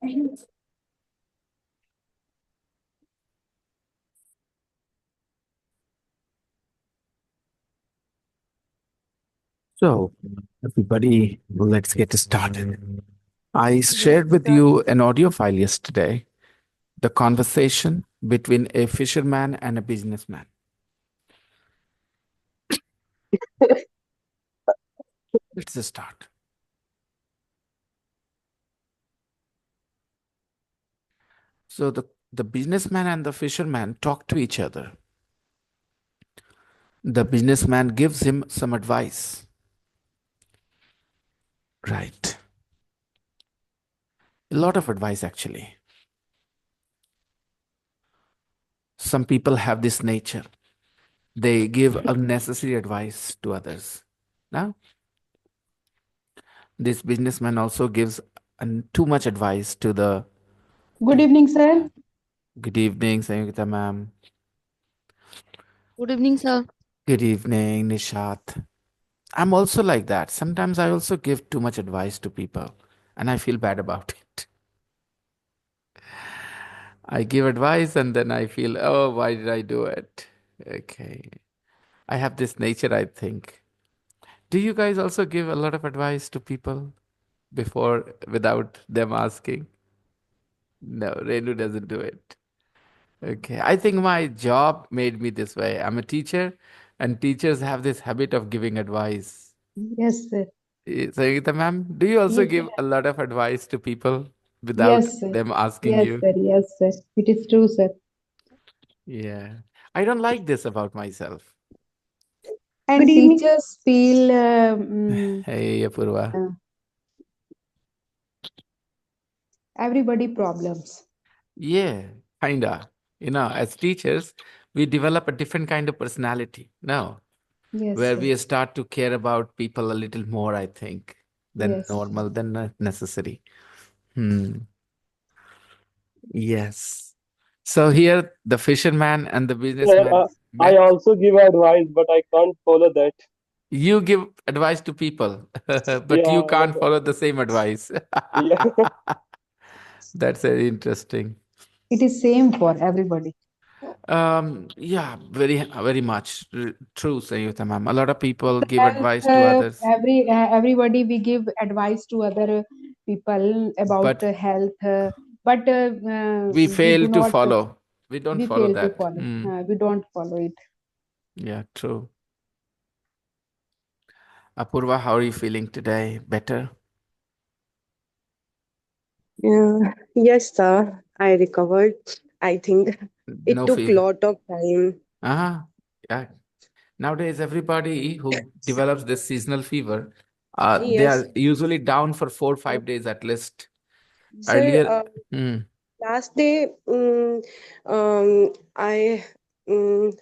So, everybody, let's get started. I shared with you an audio file yesterday, the conversation between a fisherman and a businessman. Let's just start. So, the businessman and the fisherman talk to each other. The businessman gives him some advice. Right. A lot of advice, actually. Some people have this nature, they give unnecessary advice to others. Now, this businessman also gives too much advice to the. Good evening, sir. Good evening, Sayugita ma'am. Good evening, sir. Good evening, Nishat. I'm also like that. Sometimes I also give too much advice to people and I feel bad about it. I give advice and then I feel, oh, why did I do it? Okay. I have this nature, I think. Do you guys also give a lot of advice to people before without them asking? No, Renu doesn't do it. Okay. I think my job made me this way. I'm a teacher, and teachers have this habit of giving advice. Yes, sir. Sangeeta ma'am, do you also Yes, give a lot of advice to people without yes, sir. them asking Yes, you? sir. Yes, sir. It is true, sir. Yeah. I don't like this about myself. And Good evening. teachers feel Hey, Apurva. uh, everybody problems. Yeah, kinda. As teachers, we develop a different kind of personality now, Yes, where sir. we start to care about people a little more, I think, than Yes. normal, than necessary. Hmm. Yes. So here, the fisherman and the Sir, businessman I met. also give advice, but I can't follow that. You give advice to people, but you Yeah, can't follow the same advice. yeah. That's very interesting. It is same for everybody. Yeah, very much true, Sayuta ma'am. A lot of people give Health, advice to others, everybody we give advice to other people about but health, but we we fail do to not. follow. We don't We follow fail to that. follow. We don't follow it. Yeah, true. Apurva, how are you feeling today? Better? Yes, sir. I recovered. I think it No took fever. lot of time. Uh-huh. Yeah. Nowadays, everybody who develops this seasonal fever, they Yes, are usually down for 4 5 days at least. sir. Earlier, hmm, Last day, I, um,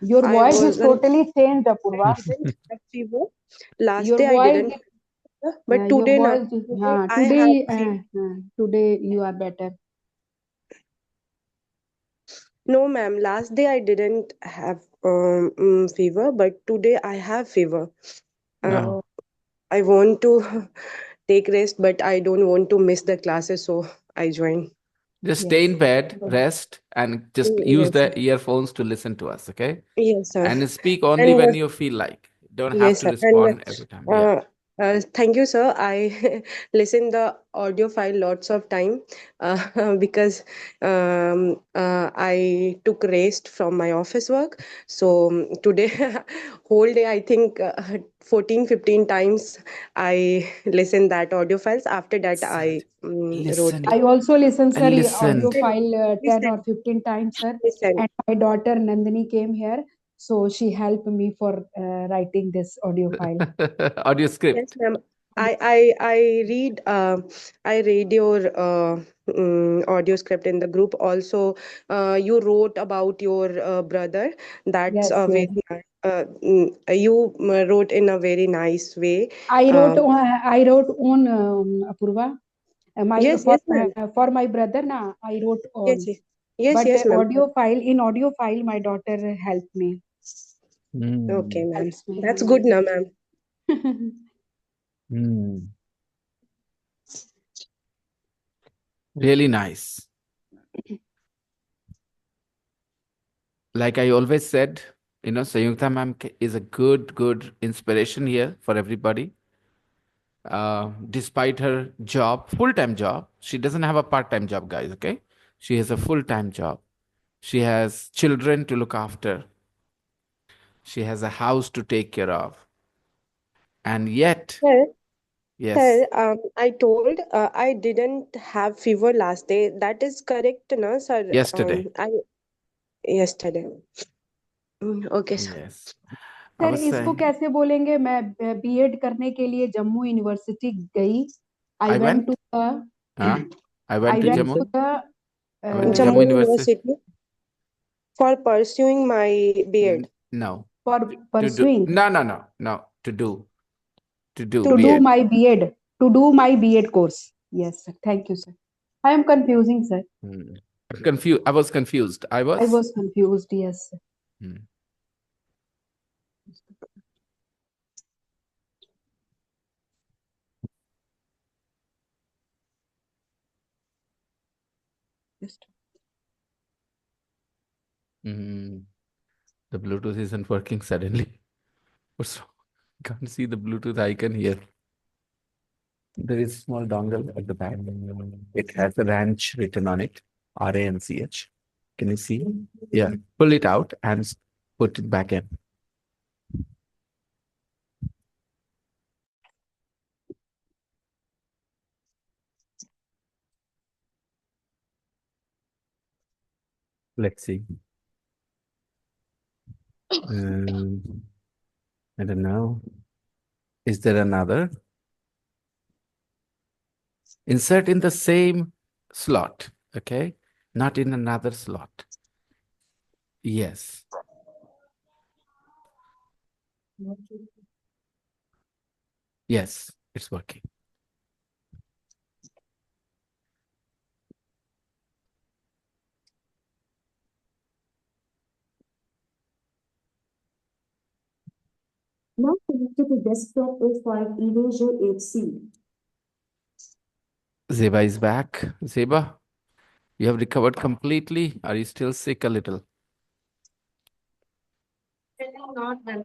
Your I voice is wasn't. totally changed, I Apurva. didn't have fever. Last Your day I voice, didn't, but your today now. voice. Today I have Today, fever. today you are better. No, ma'am. Last day I didn't have fever, but today I have fever. Uh, no. I want to take rest, but I don't want to miss the classes, so I join. Just stay Yes. in bed, Good. rest, and just use Yes, sir. the earphones to listen to us, okay? Yes, sir. And speak only And when you feel like. You don't have yes, to sir. And respond every time. Yeah. uh, thank you, sir. I listen the audio file lots of time because I took rest from my office work. So today, whole day, I think 14, 15 times I listen that audio files. After that, I Sit, wrote listen, I it. also listen, sir, and audio listen. Listen, file 10 listen, or 15 times, sir. listen. And my daughter Nandini came here, so she helped me for writing this audio file. Audio Yes, script. ma'am. I read your audio script in the group. Also, you wrote about your brother. That's Yes, a yes. very nice. You wrote in a very nice way. I Um, wrote I wrote on Apurva. My yes, yes, ma'am. for my brother, na I wrote Yes, on. yes, yes, But yes, ma'am. audio file, my daughter helped me. Okay, Hmm. ma'am. Helps me. That's good, now, ma'am. Hmm. Really nice. Like I always said, Sayukta ma'am is a good inspiration here for everybody. Despite her job, full-time job, she doesn't have a part-time job, guys, okay? She has a full-time job. She has children to look after. She has a house to take care of. And yet, Sir, yes, sir, I told I didn't have fever last day. That is correct, na, sir? yesterday. I yesterday. Okay, sir. Yes. I sir was इसको saying, कैसे बोलेंगे? मैं BEd करने के लिए Jammu university गई. I I went to went, huh? I went I to went Yes, to Jammu. sir. The I went to Jammu Jammu University. University for pursuing my B.Ed. No. For To do, pursuing no, to do to do B.Ed. my B.Ed, to do my B.Ed course. Yes, sir. Thank you, sir. I am confusing, sir. Hmm. Confused. I was confused. I I was. was confused. Yes, sir. Hmm. Just Hmm. The Bluetooth isn't working suddenly. What's wrong? Can't see the Bluetooth icon here. There is a small dongle at the back. It has a ranch written on it, RANCH. Can you see? Yeah. Pull it out and put it back in. Let's see. I don't know. Is there another? Insert in the same slot, okay? Not in another slot. Yes. Yes, it's working. Now connected to desktop O5 Erasure 8C. Zeba is back. Zeba, you have recovered completely. Are you still sick a little? Not well.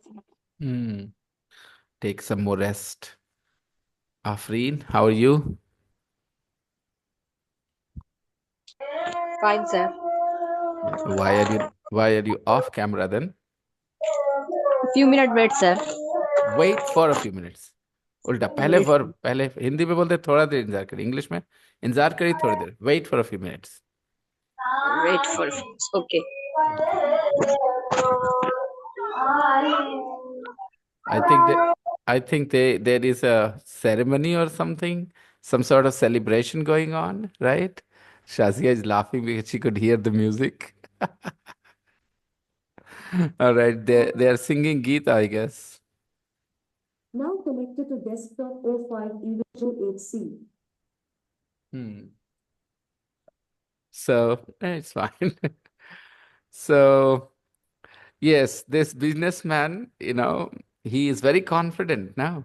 Hmm. Take some more rest. Afreen, how are you? Fine, sir. Why are you off camera then? Few minutes wait, sir. Wait for a few minutes. उल्टा पहले Wait, verb पहले हिंदी में बोलते थोड़ा देर इंतजार करिए English में इंतजार करिए थोड़ी देर wait for a few minutes wait for. Okay. I think that there is a ceremony or something, some sort of celebration going on, right? Shazia is laughing because she could hear the music. All right, they are singing Geeta, I guess. Now connected to desktop O5 Erasure 8C. So it's fine. So yes, this businessman, he is very confident now.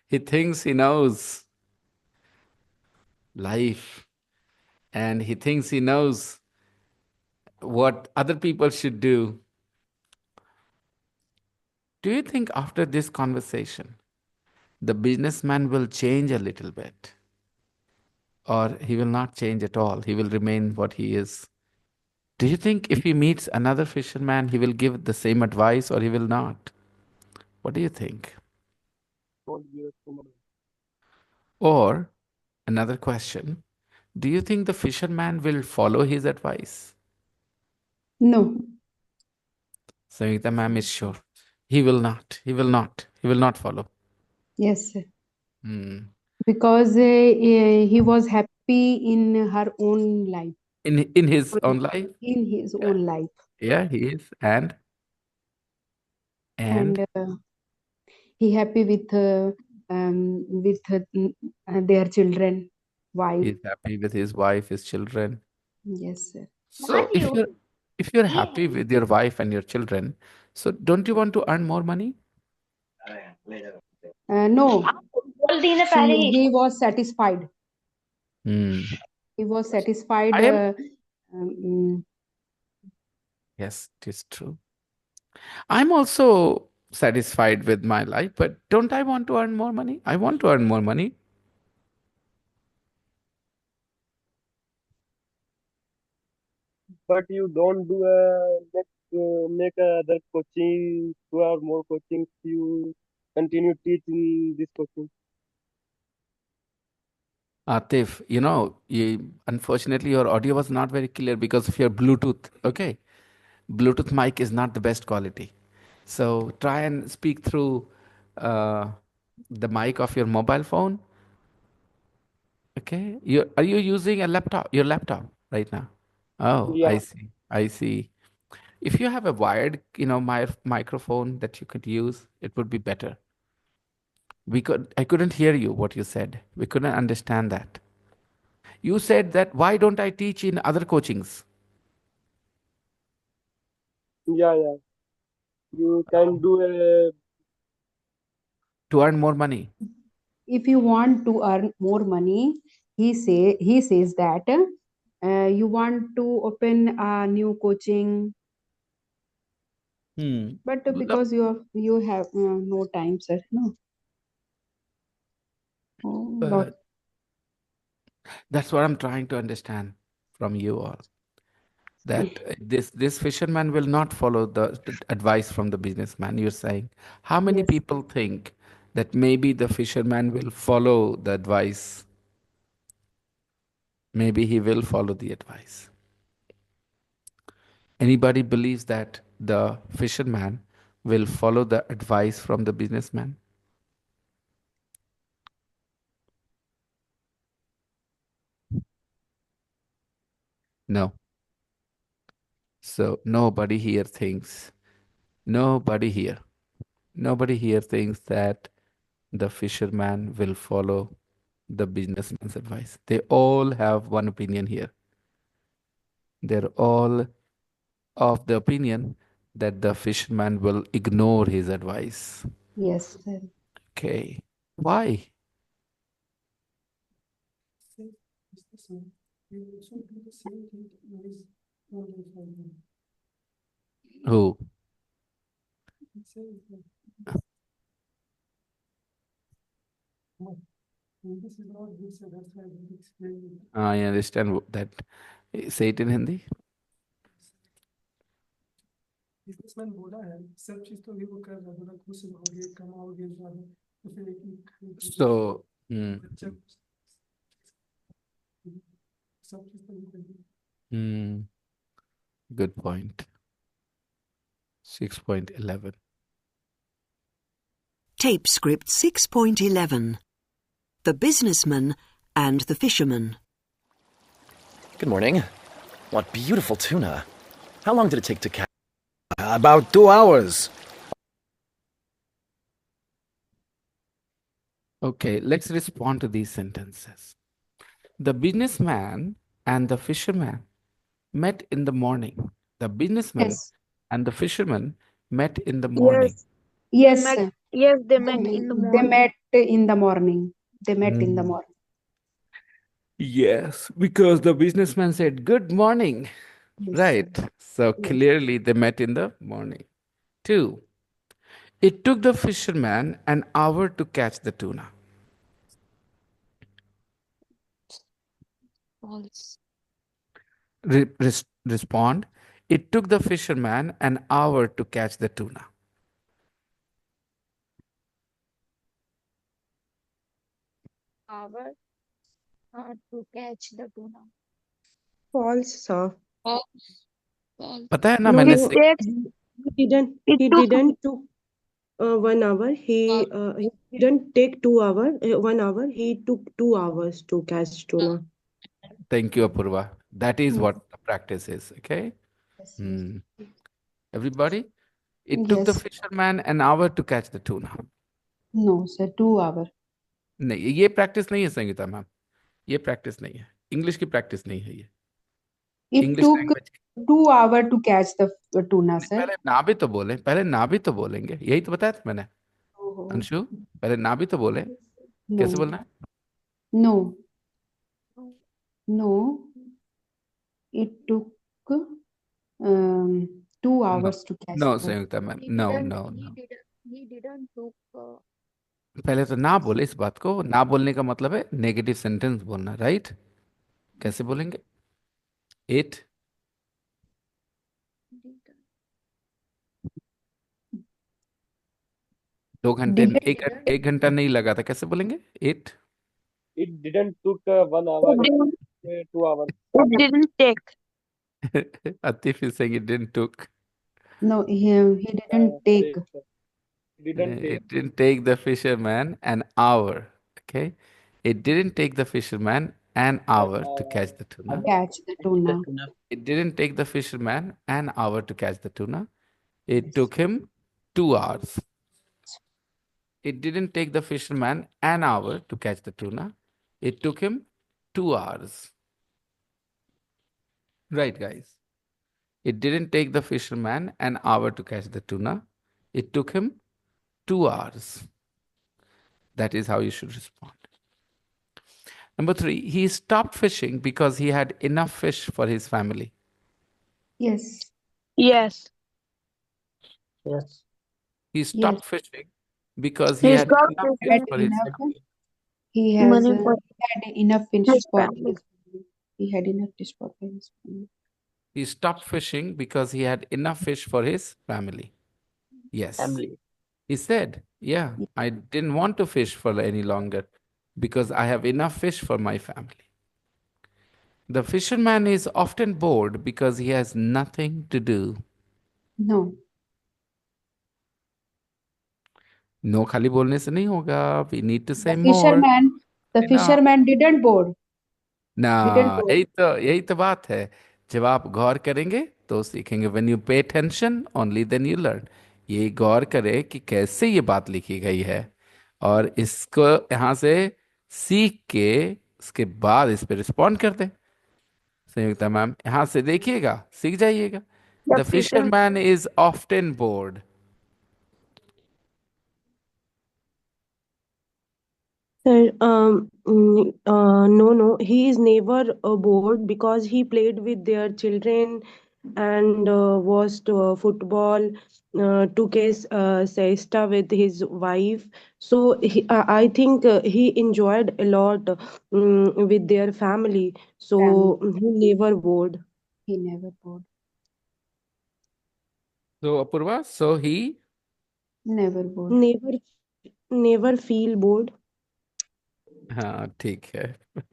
He thinks he knows life and he thinks he knows what other people should do. Do you think after this conversation, the businessman will change a little bit? Or he will not change at all? He will remain what he is? Do you think if he meets another fisherman, he will give the same advice or he will not? What do you think? Or another question, do you think the fisherman will follow his advice? no. Sangeeta ma'am is sure. He will not. He will not. He will not follow. Yes, sir. Hmm. Because he was happy in her own life, In his own life? in his Yeah, own life, yeah, he is. And and he happy with their children, wife. he's happy with his wife, his children. Yes, sir. So if you're happy with your wife and your children, so don't you want to earn more money? No, he was satisfied. Hmm. He was satisfied. I am, Um, yes, it is true. I'm also satisfied with my life, but don't I want to earn more money? I want to earn more money. But you don't do make other coaching to have more coaching. You continue teaching this coaching. Atif, unfortunately, your audio was not very clear because of your Bluetooth. Okay. Bluetooth mic is not the best quality. So try and speak through uh, the mic of your mobile phone. Okay. Are you using your laptop right now? Oh, I Yeah, see. I see. If you have a wired, microphone that you could use, it would be better. I couldn't hear you what you said. We couldn't understand that. You said that why don't I teach in other coachings? yeah. You can do a To earn more money. if you want to earn more money, he says that you want to open a new coaching, Hmm. but Lo- because you have no time, sir. No. Oh, lot. But that's what I'm trying to understand from you all. That this fisherman will not follow the advice from the businessman. You're saying, how many Yes. people think that maybe the fisherman will follow the advice? Maybe he will follow the advice. Anybody believes that the fisherman will follow the advice from the businessman? No. So nobody here thinks, nobody here, nobody here thinks that the fisherman will follow the businessman's advice. They all have one opinion here. They're all of the opinion that the fisherman will ignore his advice. Yes, sir. Okay. Why? Who? I understand that. Say it in Hindi. Businessman बोला है सब चीज तो भी वो कर रहा है बोला खुश रहोगे कमाओगे ज्यादा तो फिर एक ही So, बच्चा सब चीज तो भी कर good point. 6.11. Tape script 6.11. The Businessman and the Fisherman. Good morning. What beautiful tuna. How long did it take to catch? About 2 hours. Okay, let's respond to these sentences. The businessman and the fisherman met in the morning. The businessman Yes. and the fisherman met in the morning. Yes. Met, Sir. yes, they met in the They morning. met in the morning. They met in the Mm. morning. Yes, because the businessman said, Good morning. Yes. Right. So Yes. clearly they met in the morning. 2. It took the fisherman an hour to catch the tuna. False. Respond. It took the fisherman an hour to catch the tuna. Hour to catch the tuna. False, sir. False. False. पता है ना No, मैंने no, से- he didn't. It He took didn't took 1 hour. He didn't take 2 hour. 1 hour. He took 2 hours to catch tuna. Thank you, Apurva. That is Yes. what the practice is. Okay. Yes. Hmm. Everybody, it took the Yes. fisherman an hour to catch the tuna. No, sir. 2 hour. नहीं, ये practice नहीं है Sangeeta ma'am. ये practice नहीं है. English की practice नहीं है ये. It English took language 2 hour to catch the tuna, sir. पहले ना भी तो बोले. पहले ना भी तो बोलेंगे. यही तो बताया था मैंने. Oh, अंशु, पहले ना भी तो बोले. कैसे no. बोलना है? No. No, it took 2 hours to catch No, the Samyukta ma'am. He No, didn't. no, no. He didn't took. पहले तो ना बोले इस बात को। ना बोलने का मतलब है नेगेटिव सेंटेंस बोलना, राइट? कैसे बोलेंगे? It Didn't. 2 घंटे, didn't. एक घंटा नहीं लगा था, कैसे बोलेंगे? It It didn't took 1 hour. It didn't. 2 hours. It didn't take. Atif is saying it didn't took. No, he didn't take. Didn't take. It didn't take the fisherman an hour. Okay, it didn't take the fisherman an hour to catch the tuna. Catch the tuna. It didn't take the fisherman an hour to catch the tuna. It Yes. took him 2 hours. It didn't take the fisherman an hour to catch the tuna. It took him 2 hours. Right, guys? It didn't take the fisherman an hour to catch the tuna. It took him 2 hours. That is how you should respond. Number 3, he stopped fishing because he had enough fish for his family. Yes. Yes. Yes. He Yes. stopped fishing because he He had stopped enough fish fishing. for his Enough. family. He has Money for had enough fish his for family. his family. He had enough fish for his family. He stopped fishing because he had enough fish for his family. Yes. Family. He said, yeah, I didn't want to fish for any longer because I have enough fish for my family. The fisherman is often bored because he has nothing to do. No. No खाली बोलने से नहीं होगा. We need to say The more. the No. fisherman didn't board. ना, Didn't board. यही तो बात है. जब आप गौर करेंगे तो सीखेंगे. When you pay attention, only then you learn. ये गौर करें कि कैसे ये बात लिखी गई है और इसको यहाँ से सीख के उसके बाद इस पे रिस्पॉन्ड कर दें. संयुक्ता मैम यहाँ से देखिएगा, सीख जाइएगा. The The fisherman is often bored. Sir, no, he is never bored because he played with their children and watched football, took a siesta with his wife. So I think he enjoyed a lot with their family. So he never bored. He never bored. So Apurva, so he Never bored. Never feel bored. हाँ ठीक है.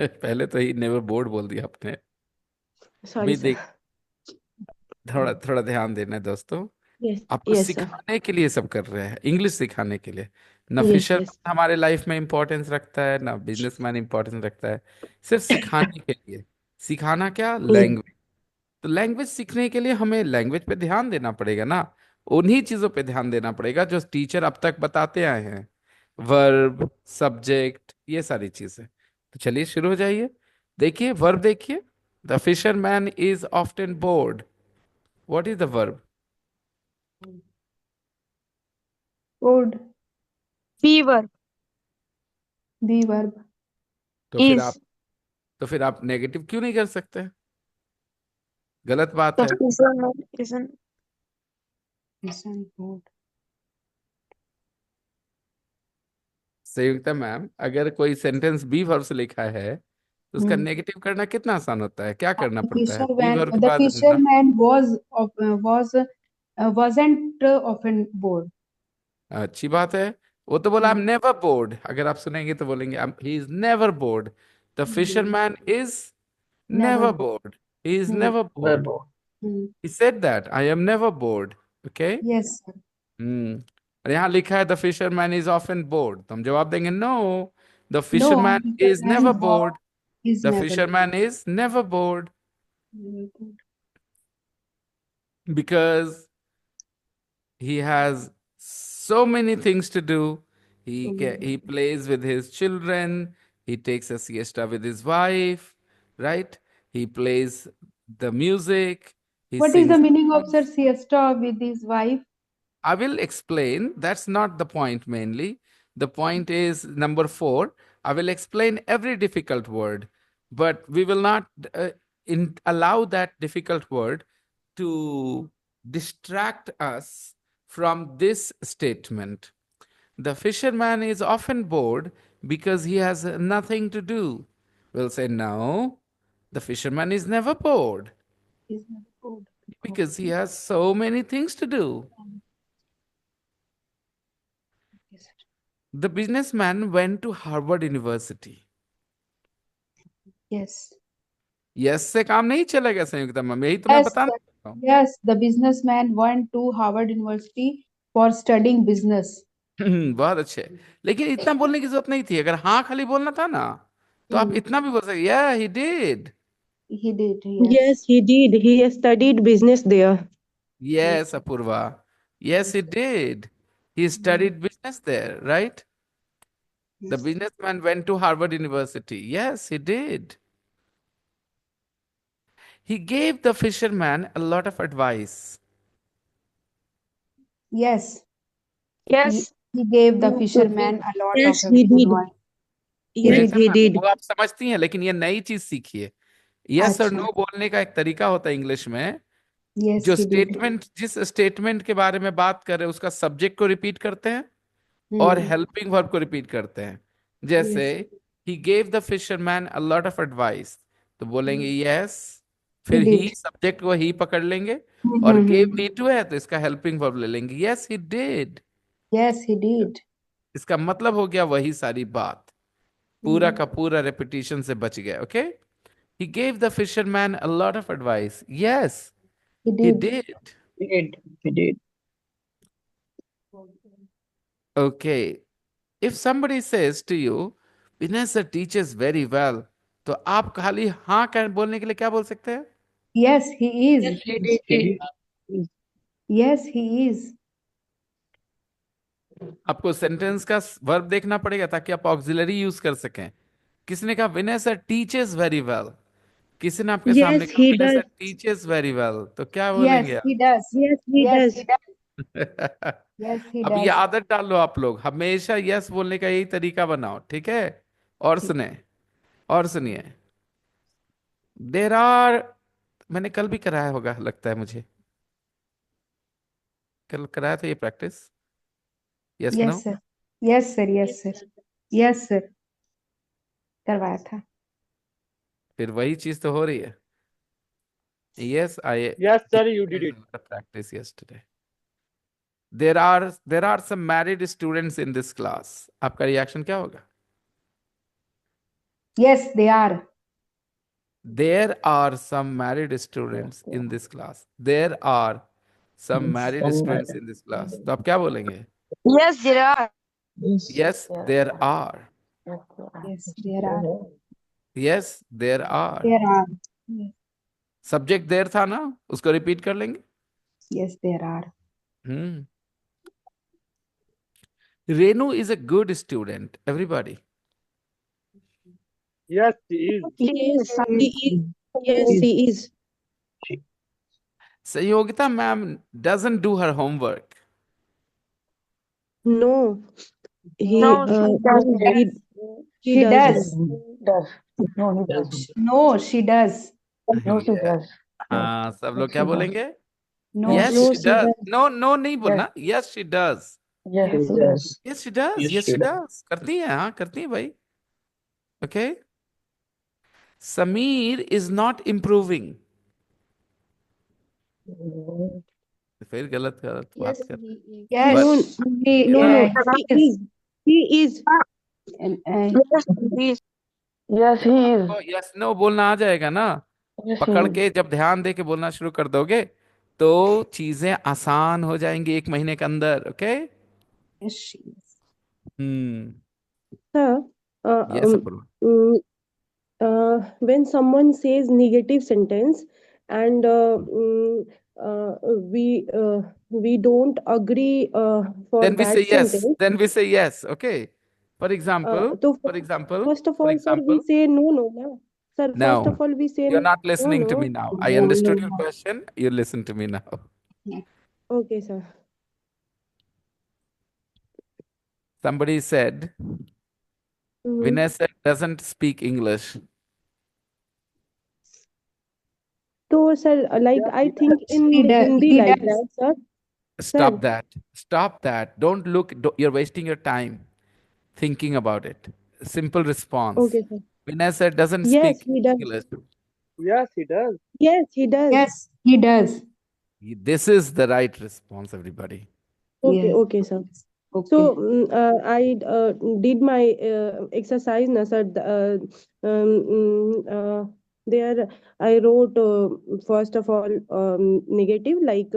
पहले तो he never board बोल दिया आपने. Sorry, भी sir. देख, थोड़ा थोड़ा ध्यान देना है दोस्तों. Yes, आपको yes, sir. सिखाने के लिए सब कर रहे हैं, इंग्लिश सिखाने के लिए. ना Yes, फिशर yes. हमारे लाइफ में इंपॉर्टेंस रखता है, ना बिजनेसमैन इंपॉर्टेंस रखता है. सिर्फ सिखाने के लिए. सिखाना क्या? Yes. लैंग्वेज. तो लैंग्वेज सीखने के लिए हमें लैंग्वेज पे ध्यान देना पड़ेगा ना. उन्हीं चीजों पे ध्यान देना पड़ेगा जो टीचर अब तक बताते आए हैं. वर्ब, सब्जेक्ट, ये सारी चीजें. तो चलिए शुरू हो जाइए. देखिए वर्ब देखिए. The fisherman is often board. What is the verb? Bored. fever The verb. तो फिर is आप नेगेटिव क्यों नहीं कर सकते? गलत बात the है. fisherman isn't. Isn't bored. Sanyukta ma'am, अगर कोई सेंटेंस बी वर्ब से लिखा है तो उसका Hmm. नेगेटिव करना कितना आसान होता है? क्या करना The पड़ता है? बी वर्ब के the बाद fisherman wasn't often bored. अच्छी बात है. वो तो बोला I am Hmm. Never board. अगर आप सुनेंगे तो बोलेंगे he is never board. The fisherman is Never never bored. bored. He is Hmm. never bored. Hmm. He said that I am never bored. Okay. Yes, sir. और यहाँ लिखा है the fisherman is often bored. तो हम जवाब देंगे no, the No, fisherman is fisherman never bored. is the never fisherman is never bored bored. because he has so many things to do. He plays with his children. He takes a siesta with his wife, right? He plays the music. He What is the sings meaning of songs. sir siesta with his wife? I will explain. That's not the point mainly. The point is number 4. I will explain every difficult word. but we will not allow that difficult word to distract us from this statement. The fisherman is often bored because he has nothing to do. We'll say, no, the fisherman is never bored Is not good. because he has so many things to do. Yes, sir. The businessman went to Harvard University. Yes. Yes से काम नहीं चलेगा संयुक्ता ma'am, यही तो मैं Yes, बताना sir. चाहता हूँ। Yes, the businessman went to Harvard University for studying business. बहुत अच्छे, लेकिन इतना बोलने की जरूरत नहीं थी। अगर हाँ खाली बोलना था ना, तो आप इतना भी बोल सकते, yeah he did, He did, Yes, yes. he did. He studied business there. yes Apurva, yes he did, he studied business there, right? The Yes. businessman went to Harvard University. Yes, he did. He gave the fisherman a lot of advice. Yes. Yes. He gave the fisherman a lot Yes, of he did. advice. Yes, Neha he ma'am, did. वो आप समझती हैं, लेकिन ये नई चीज सीखिए। Yes और अच्छा. नो बोलने का एक तरीका होता है इंग्लिश में। Yes, जो he did. स्टेटमेंट, जिस स्टेटमेंट के बारे में बात कर रहे हैं, उसका सब्जेक्ट को रिपीट करते हैं और हेल्पिंग वर्ब को रिपीट करते हैं। जैसे Yes. He gave the fisherman a lot of advice, तो बोलेंगे यस, He फिर ही did. सब्जेक्ट को ही पकड़ लेंगे, और गेव नीड टू है तो इसका हेल्पिंग वर्ब ले लेंगे, yes he did. Yes, he did. इसका मतलब हो गया वही सारी बात, पूरा का पूरा रेपिटेशन से बच गया। Okay, he gave the fisherman a lot of advice, yes He he did. did. He did. Okay, if somebody says to you, Vinay teaches very well, तो आप खाली हाँ कह बोलने के लिए क्या बोल सकते हैं? Yes, he is. He did. Yes, he is. आपको सेंटेंस का वर्ब देखना पड़ेगा ताकि आप ऑक्सिलरी यूज कर सकें। किसने कहा विनय सर टीचेस वेरी वेल? किसी ने आपके सामने Yes, कहा he Vinay does. Sir teaches very well, तो क्या Yes, बोलेंगे he does. Yes, he Yes, does. he does. आप? Yes, he अब ये does. आदत डाल लो आप लोग, हमेशा यस बोलने का यही तरीका बनाओ, ठीक है? और सुने, और सुनिए, देर आर, मैंने कल भी कराया होगा लगता है मुझे, कल कराया था ये practice, yes no? Yes, sir. Yes, sir. Yes, sir. Yes, sir. करवाया था. फिर वही चीज तो हो रही है। Yes, I Yes, sir, gave you you did guys it. a lot of practice yesterday. There are some married students in this class. आपका रिएक्शन क्या होगा? Yes, they are. There are some married students in this class. There are some married students in this class. तो आप क्या बोलेंगे? Yes, there are. Yes, there are. Yes, there are. Yes, there are. There are. Yes, subject देर था ना, उसको repeat कर लेंगे। yes, there are. Hmm. Renu is a good student. Everybody. Yes, he is. Yes, he is. Yes, he is. Sanyogita ma'am doesn't do her homework. No, he No, she no, doesn't. he She does. does. No, she does. हाँ, सब लोग क्या बोलेंगे? No, Yes, No, she she does. does. No, no नहीं बोलना। Yes, she does. yes, she does. Yes, she does. Yes, she does. करती है, हाँ करती है भाई। Okay. Sameer is not improving. फिर गलत गलत बात कर। Yes, No, he, no, no. he is. He is. And, Yes, he is. तो yes no बोलना आ जाएगा ना, पकड़ के जब ध्यान दे के बोलना शुरू कर दोगे तो चीजें आसान हो जाएंगी 1 महीने के अंदर। Okay. yes, she is. Sir, yes Apoorva. mm, when someone says negative sentence and uh, we uh, we don't agree for Then we say that yes. sentence, Then we say yes. Okay. For example, so for example, first of for all, sir, we example. say no, no, no. Sir, first No, of all, we say you're not no, listening to me no. now. I understood your question. You listen to me now. Okay, sir. Somebody said Mhm. Vinay doesn't speak English. So, sir, like Yes, I he think does. in Hindi He like does. that, sir. Sir, Stop that. Stop that. Don't look. You're wasting your time thinking about it. Simple response. okay, sir. Vinay sir doesn't Yes, speak he does. English. Yes, he does. Yes, he does. Yes, he does. This is the right response, everybody. Okay, Yes. okay, sir. Okay. So I did my exercise, na sir. There I wrote first of all negative, like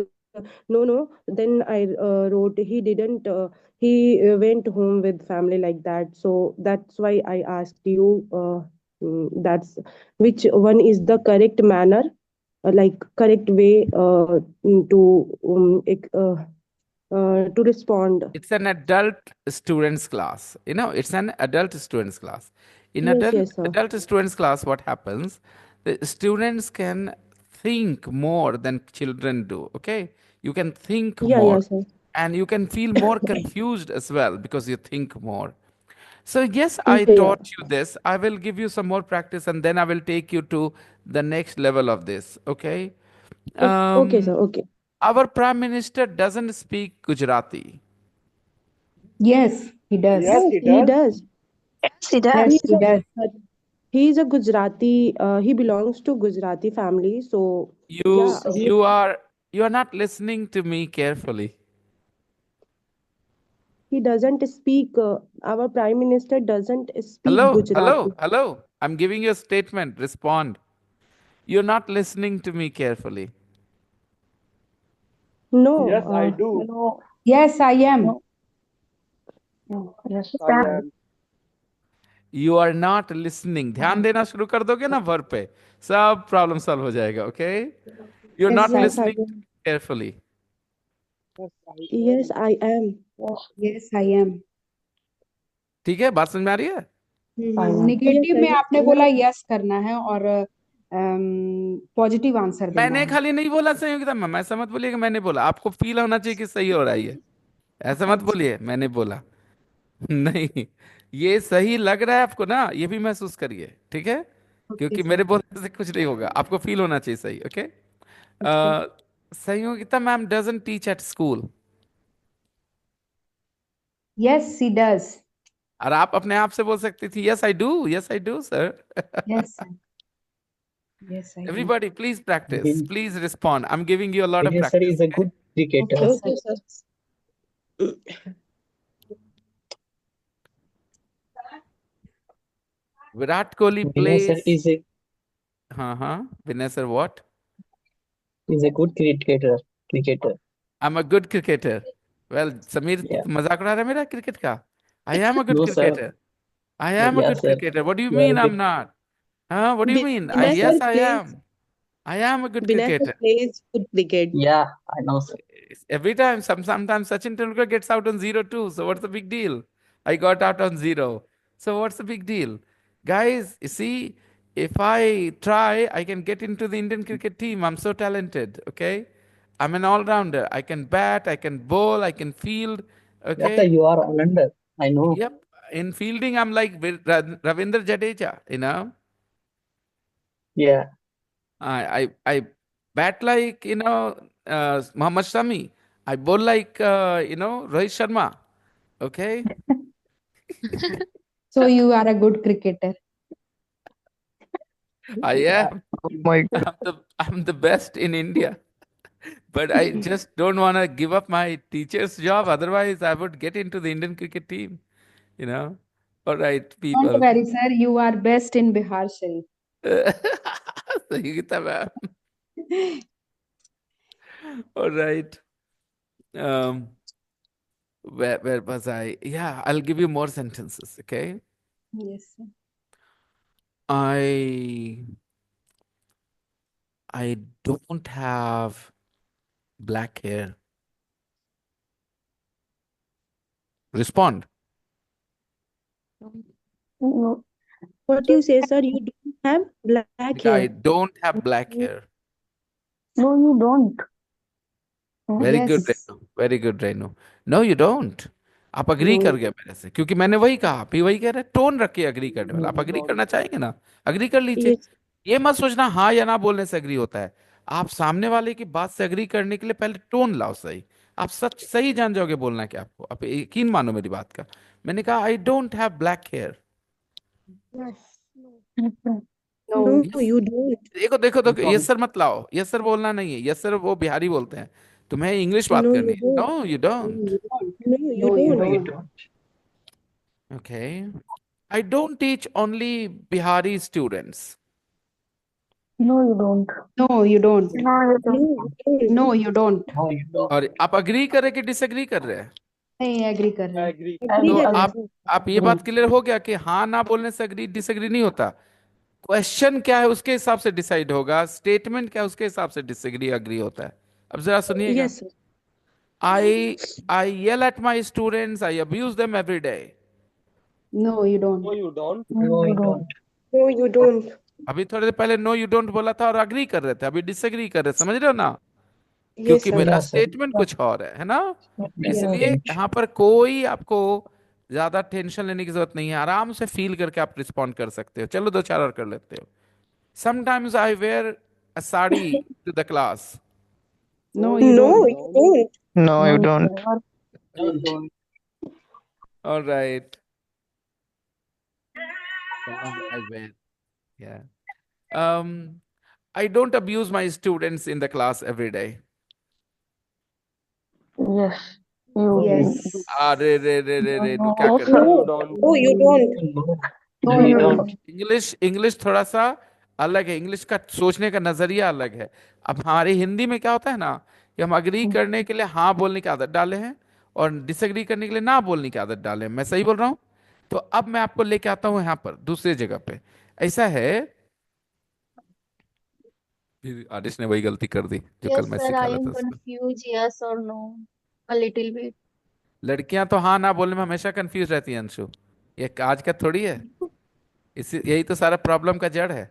no, no. Then I wrote he didn't. He went home with family like that. So that's why I asked you. That's which one is the correct manner, like correct way to respond. It's an adult students class. It's an adult students class. In Yes, adult yes, sir. adult students class, what happens? The students can think more than children do. Okay, you can think Yeah, yeah, more, sir. and you can feel more confused as well because you think more. So yes, I Yeah, yeah. taught you this. I will give you some more practice, and then I will take you to the next level of this. Okay. Okay, sir. Um, Okay. our prime minister doesn't speak Gujarati. Yes, he does. Yes, Yes, he he does. does. Yes, he Yes, does. He's he does. he's a Gujarati. He belongs to Gujarati family. So You yeah, So, you are not listening to me carefully. he doesn't speak. Our prime minister doesn't speak Hello, Gujarati. hello, hello. I'm giving you a statement. Respond. You're not listening to me carefully. No. yes, I do. No, Yes, I am. no, yes, I Sam. am. You are not listening. ध्यान देना शुरू कर दोगे ना verb पे, सब problem solve हो जाएगा. Okay? You're Yes, not I Yes, I listening to am. me carefully. Yes, I Yes, am. I am. Yes, yes, I am. ठीक है, बात समझ में आ रही है? I am. Yes, negative I में am. आपने बोला यस करना है और पॉजिटिव आंसर देना मैंने है. खाली नहीं बोला संयोगिता मैम, ऐसा मत बोलिए कि मैंने बोला. आपको फील होना चाहिए कि सही हो रहा है ये. ऐसा मत अच्छा. बोलिए मैंने बोला. नहीं, ये सही लग रहा है आपको ना, ये भी महसूस करिए. ठीक है? ओके क्योंकि सर. मेरे बोलने से कुछ नहीं होगा, आपको फील होना चाहिए सही. Okay. Okay. Sanyogita ma'am doesn't teach at school. Yes, she does. और आप अपने आप से बोल सकती थी yes I do, yes I do sir. Yes sir. Yes I do. Everybody, please practice. Please respond. I'm giving you a lot of Dinesh sir practice. is a Okay? good cricketer. Okay Okay, sir. sir. Virat Kohli Dinesh sir plays. Vinay sir, what? is a good cricketer. Cricketer. I'm a good cricketer. Well, Samir, Yeah. मजाक उड़ा रहा है मेरा cricket का? I am a good No sir. cricketer. I am a Yeah good sir. cricketer. What do you You are mean a I'm good. not? Huh? What do you mean? Vinay sir Yes, I plays. am. I am a good Vinay sir cricketer. plays good cricket. Yeah, I know sir. Every time, sometimes Sachin Tendulkar gets out on 0-2. So what's the big deal? I got out on 0. So what's the big deal? Guys, you see, if I try, I can get into the Indian cricket team. I'm so talented. Okay. I'm an all-rounder. I can bat, I can bowl, I can field. Yeah sir, Okay. you are all-rounder. I know. Yep. In fielding, I'm like Ravindra Jadeja. Yeah. I bat like, Muhammad Shami. I bowl like, Rohit Sharma. Okay. So you are a good cricketer. I Yeah. am. Oh my God. I'm the best in India. But I just don't want to give up my teacher's job. Otherwise, I would get into the Indian cricket team. All right, Don't people. worry, sir. You are best in Bihar Sharif. Sangeeta ma'am. All right. Where was I? Yeah, I'll give you more sentences. Okay. Yes, sir. I don't have black hair. Respond. No, What you say, sir? You don't have black I hair. don't have black hair. no, you don't. Very good, Yes. Renu. Very good, Renu. No, you don't. आप agree No. कर गए मेरे से, क्योंकि मैंने वही कहा, आप भी वही कह रहे हैं. टोन रख के अग्री करने वाला. आप No, अग्री no. करना चाहेंगे ना, अग्री कर लीजिए. Yes. ये मत सोचना हाँ या ना बोलने से एग्री होता है। आप सामने वाले की बात से एग्री करने के लिए पहले टोन लाओ सही। आप सच सही जान जाओगे बोलना क्या आपको। आप यकीन मानो मेरी बात का। मैंने कहा I don't have black hair. No, No. you don't. देखो देखो देखो, यस Don't. सर मत लाओ। यस सर बोलना नहीं है, यस सर वो बिहारी बोलते हैं। तुम्हें इंग्लिश बात No, करनी you है। don't. No you No, don't. you don't. No, you No, you No, you don't. don't. don't. Okay. I don't teach only Bihari students. No, you don't. No, you don't. No, you No, don't. you don't. No, you don't. No, you don't. और आप agree कर रहे कि disagree कर रहे हैं? नहीं agree कर रहे हैं। एग्री। Agree तो कर रहे आप हैं। आप ये बात क्लियर हो गया कि हाँ ना बोलने से अग्री डिसएग्री नहीं होता। क्वेश्चन क्या है उसके हिसाब से डिसाइड होगा, स्टेटमेंट क्या है उसके हिसाब से डिसएग्री अग्री होता है। अब जरा सुनिएगा। Yes, sir. I I yell at my students, I abuse them every day. No, you no don't. You don't. No, No, you you don't. don't. No, you don't. अभी थोड़ी देर पहले नो यू डोंट बोला था और agree कर रहे थे, अभी डिसएग्री कर रहे थे, समझ रहे हो ना? Yes, क्योंकि sir. मेरा Yes, sir. स्टेटमेंट कुछ और है ना? Yes, इसलिए Yeah. change. यहाँ पर कोई आपको ज्यादा टेंशन लेने की जरूरत नहीं है। आराम से फील करके आप रिस्पॉन्ड कर सकते हो। चलो दो चार और कर लेते हो। Sometimes I wear a sari to the class. No, no you you No, don't. you don't. No, No, you you don't. never. You don't. All right. I wear. Yeah. Um, I don't abuse my students in the class every day. Yes, you Yes. do. अरे रे रे रे रे, No, क्या कर no रहे हो? You No, don't. no, you don't. No, No, no, you you no, don't. don't. English English थोड़ा सा अलग है। इंग्लिश का सोचने का नजरिया अलग है। अब हमारी हिंदी में क्या होता है ना कि हम अग्री don't. करने के लिए हाँ बोलने की आदत डाले हैं और डिसएग्री करने के लिए ना बोलने की आदत डाले हैं। मैं सही बोल रहा हूँ? तो अब मैं आपको लेके आता हूँ यहाँ पर दूसरी जगह पे। ऐसा है, फिर आदिश ने वही गलती कर दी जो कल Yes, मैं sir, सिखा I रहा था am उसको। confused. Yes or no? A little bit. लड़कियां तो हाँ ना बोलने में हमेशा कंफ्यूज रहती हैं अंशु। ये आज का थोड़ी है। इसी यही तो सारा प्रॉब्लम का जड़ है।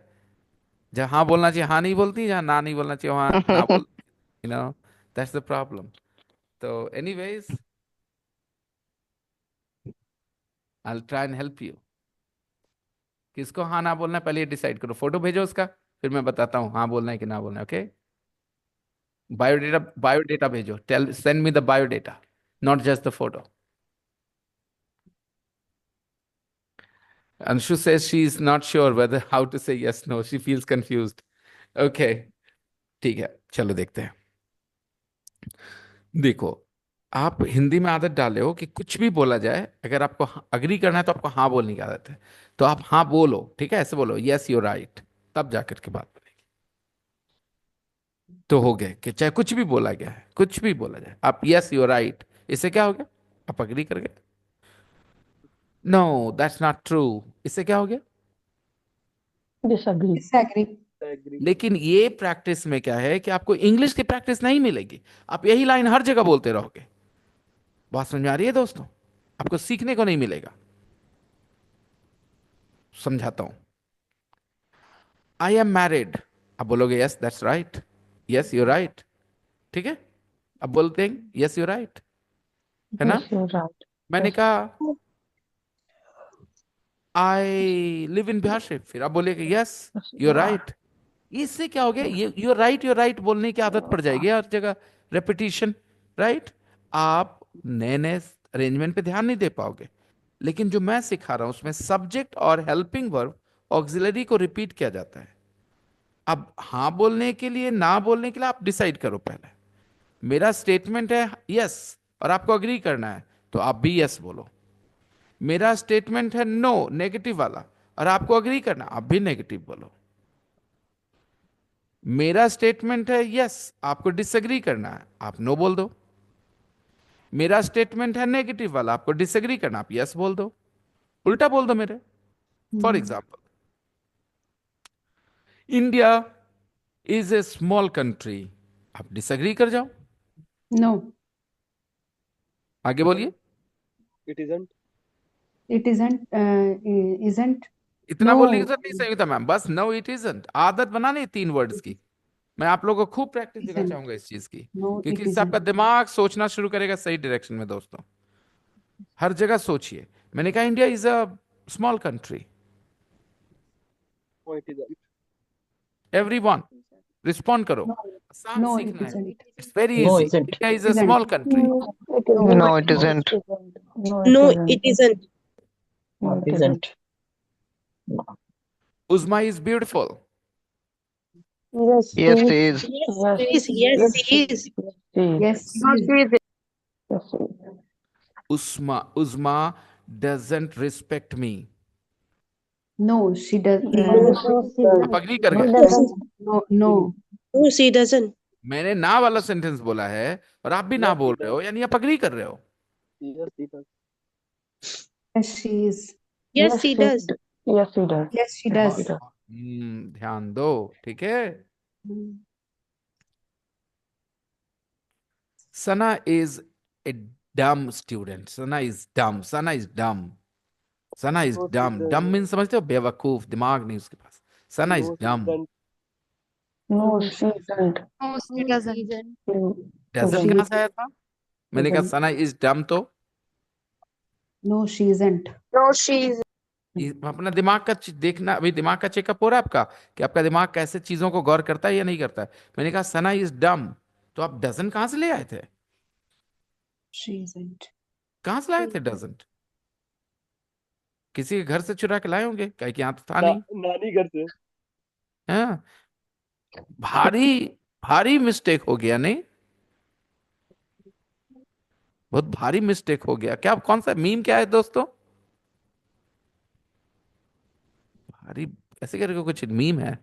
जहाँ हाँ बोलना चाहिए हाँ नहीं बोलती, जहाँ ना नहीं बोलना चाहिए वहाँ ना बोल। You know, that's the problem. तो anyways, I try and help you. किसको हाँ ना बोलना है पहले ये डिसाइड करो। फोटो भेजो उसका, फिर मैं बताता हूँ हाँ बोलना है कि ना बोलना है। ओके, बायोडेटा बायोडेटा भेजो। Tell send me the biodata, not just the photo. Anshu says she is not sure whether how to say yes no. She feels confused. Okay, ठीक है, चलो देखते हैं। देखो, आप हिंदी में आदत डाले हो कि कुछ भी बोला जाए, अगर आपको अग्री करना है तो आपको हाँ बोलने की आदत है। तो आप हाँ बोलो, ठीक है, ऐसे बोलो यस यू राइट, तब जाकर के बात बनेगी। तो हो गए कि चाहे कुछ भी बोला गया है, कुछ भी बोला जाए, आप यस यू राइट, इससे क्या हो गया? आप अग्री कर गए। नो दैट्स नॉट ट्रू, इससे क्या हो गया? Disagree. Disagree. एग्री। लेकिन ये प्रैक्टिस में क्या है कि आपको इंग्लिश की प्रैक्टिस नहीं मिलेगी। आप यही लाइन हर जगह बोलते रहोगे। बात समझ में आ रही है दोस्तों? आपको सीखने को नहीं मिलेगा। समझाता हूं। आई एम मैरिड, आप बोलोगे yes that's right, yes you right, ठीक है। अब बोलते हैं यस यू राइट, है ना? Yes, you're right. मैंने Yes. कहा I live in Bihar Sharif, फिर आप बोलेगे यस Yes, यू राइट। इससे क्या हो गया? ये यू राइट बोलने की आदत पड़ जाएगी हर जगह, रेपिटेशन, राइट। आप नए नए अरेंजमेंट पे ध्यान नहीं दे पाओगे। लेकिन जो मैं सिखा रहा हूं उसमें सब्जेक्ट और हेल्पिंग वर्ब ऑक्सिलरी को रिपीट किया जाता है। अब हाँ बोलने के लिए ना बोलने के लिए आप डिसाइड करो पहले। मेरा स्टेटमेंट है यस और आपको अग्री करना है, तो आप भी यस बोलो। मेरा स्टेटमेंट है नो, नेगेटिव वाला, और आपको अग्री करना, आप भी नेगेटिव बोलो। मेरा स्टेटमेंट है यस, आपको डिसएग्री करना है, आप नो बोल दो। मेरा स्टेटमेंट है नेगेटिव वाला, आपको डिसएग्री करना, आप यस बोल दो। उल्टा बोल दो मेरे। For example, India is a small country, आप डिसएग्री कर जाओ। No, आगे बोलिए। It isn't. it isn't. Isn't. इतना बोलने की No, जरूरत नहीं संयुक्ता मैम, बस नो इट इजंट आदत बनानी है 3 वर्ड्स की। मैं आप लोगों को खूब प्रैक्टिस देना isn't. चाहूंगा इस चीज की, No, क्योंकि it इससे आपका isn't. दिमाग सोचना शुरू करेगा सही डायरेक्शन में। दोस्तों, हर जगह सोचिए। मैंने कहा India is a small country, no it isn't. Everyone, respond करो. आसान No, it सीखना है. isn't. It's very No, easy. isn't. India is a Isn't. small country. It isn't. No, No, it it isn't. No, it isn't. No, It it isn't. isn't. Uzma is beautiful. Yes, Yes, she she is. is. Yes, Yes, she is. yes, she is. Yes, she is. Yes, she is. Uzma doesn't respect me. No, she does. No, she does. आप agree कर No, गए? doesn't. No, no. No, she doesn't. मैंने ना वाला sentence बोला है और आप भी ना Yes, बोल he रहे हो, यानी आप अग्री कर रहे हो. Yes, he does. Yes, she is. Yes, she does. Yes, she does. Yes, she Yes, does. she does. ध्यान दो, ठीक है. Sana is a dumb student. Sana is dumb. Sana is dumb. Sana is No, she dumb. Dumb doesn't. means समझते हो, बेवकूफ, दिमाग नहीं उसके पास. Sana is No, she dumb. doesn't. No, she isn't. No, she doesn't. Doesn't She कहाँ से आया था? मैंने कहा isn't. Sana is dumb तो No, she isn't. No, she is. अपना दिमाग का देखना, अभी दिमाग का चेकअप हो रहा है आपका कि आपका दिमाग कैसे चीजों को गौर करता है या नहीं करता है. मैंने कहा सना इज डम, तो आप डजन कहां से ले आए थे? She isn't. कहां से लाए थे डजंट? किसी के घर से चुरा के लाए होंगे, कहीं कि यहाँ तो था ना, नहीं. नानी घर से. हाँ, भारी भारी मिस्टेक हो गया नहीं? बहुत भारी मिस्टेक हो गया. क्या कौन सा मीम क्या है दोस्तों? भारी ऐसे करके कुछ मीम है.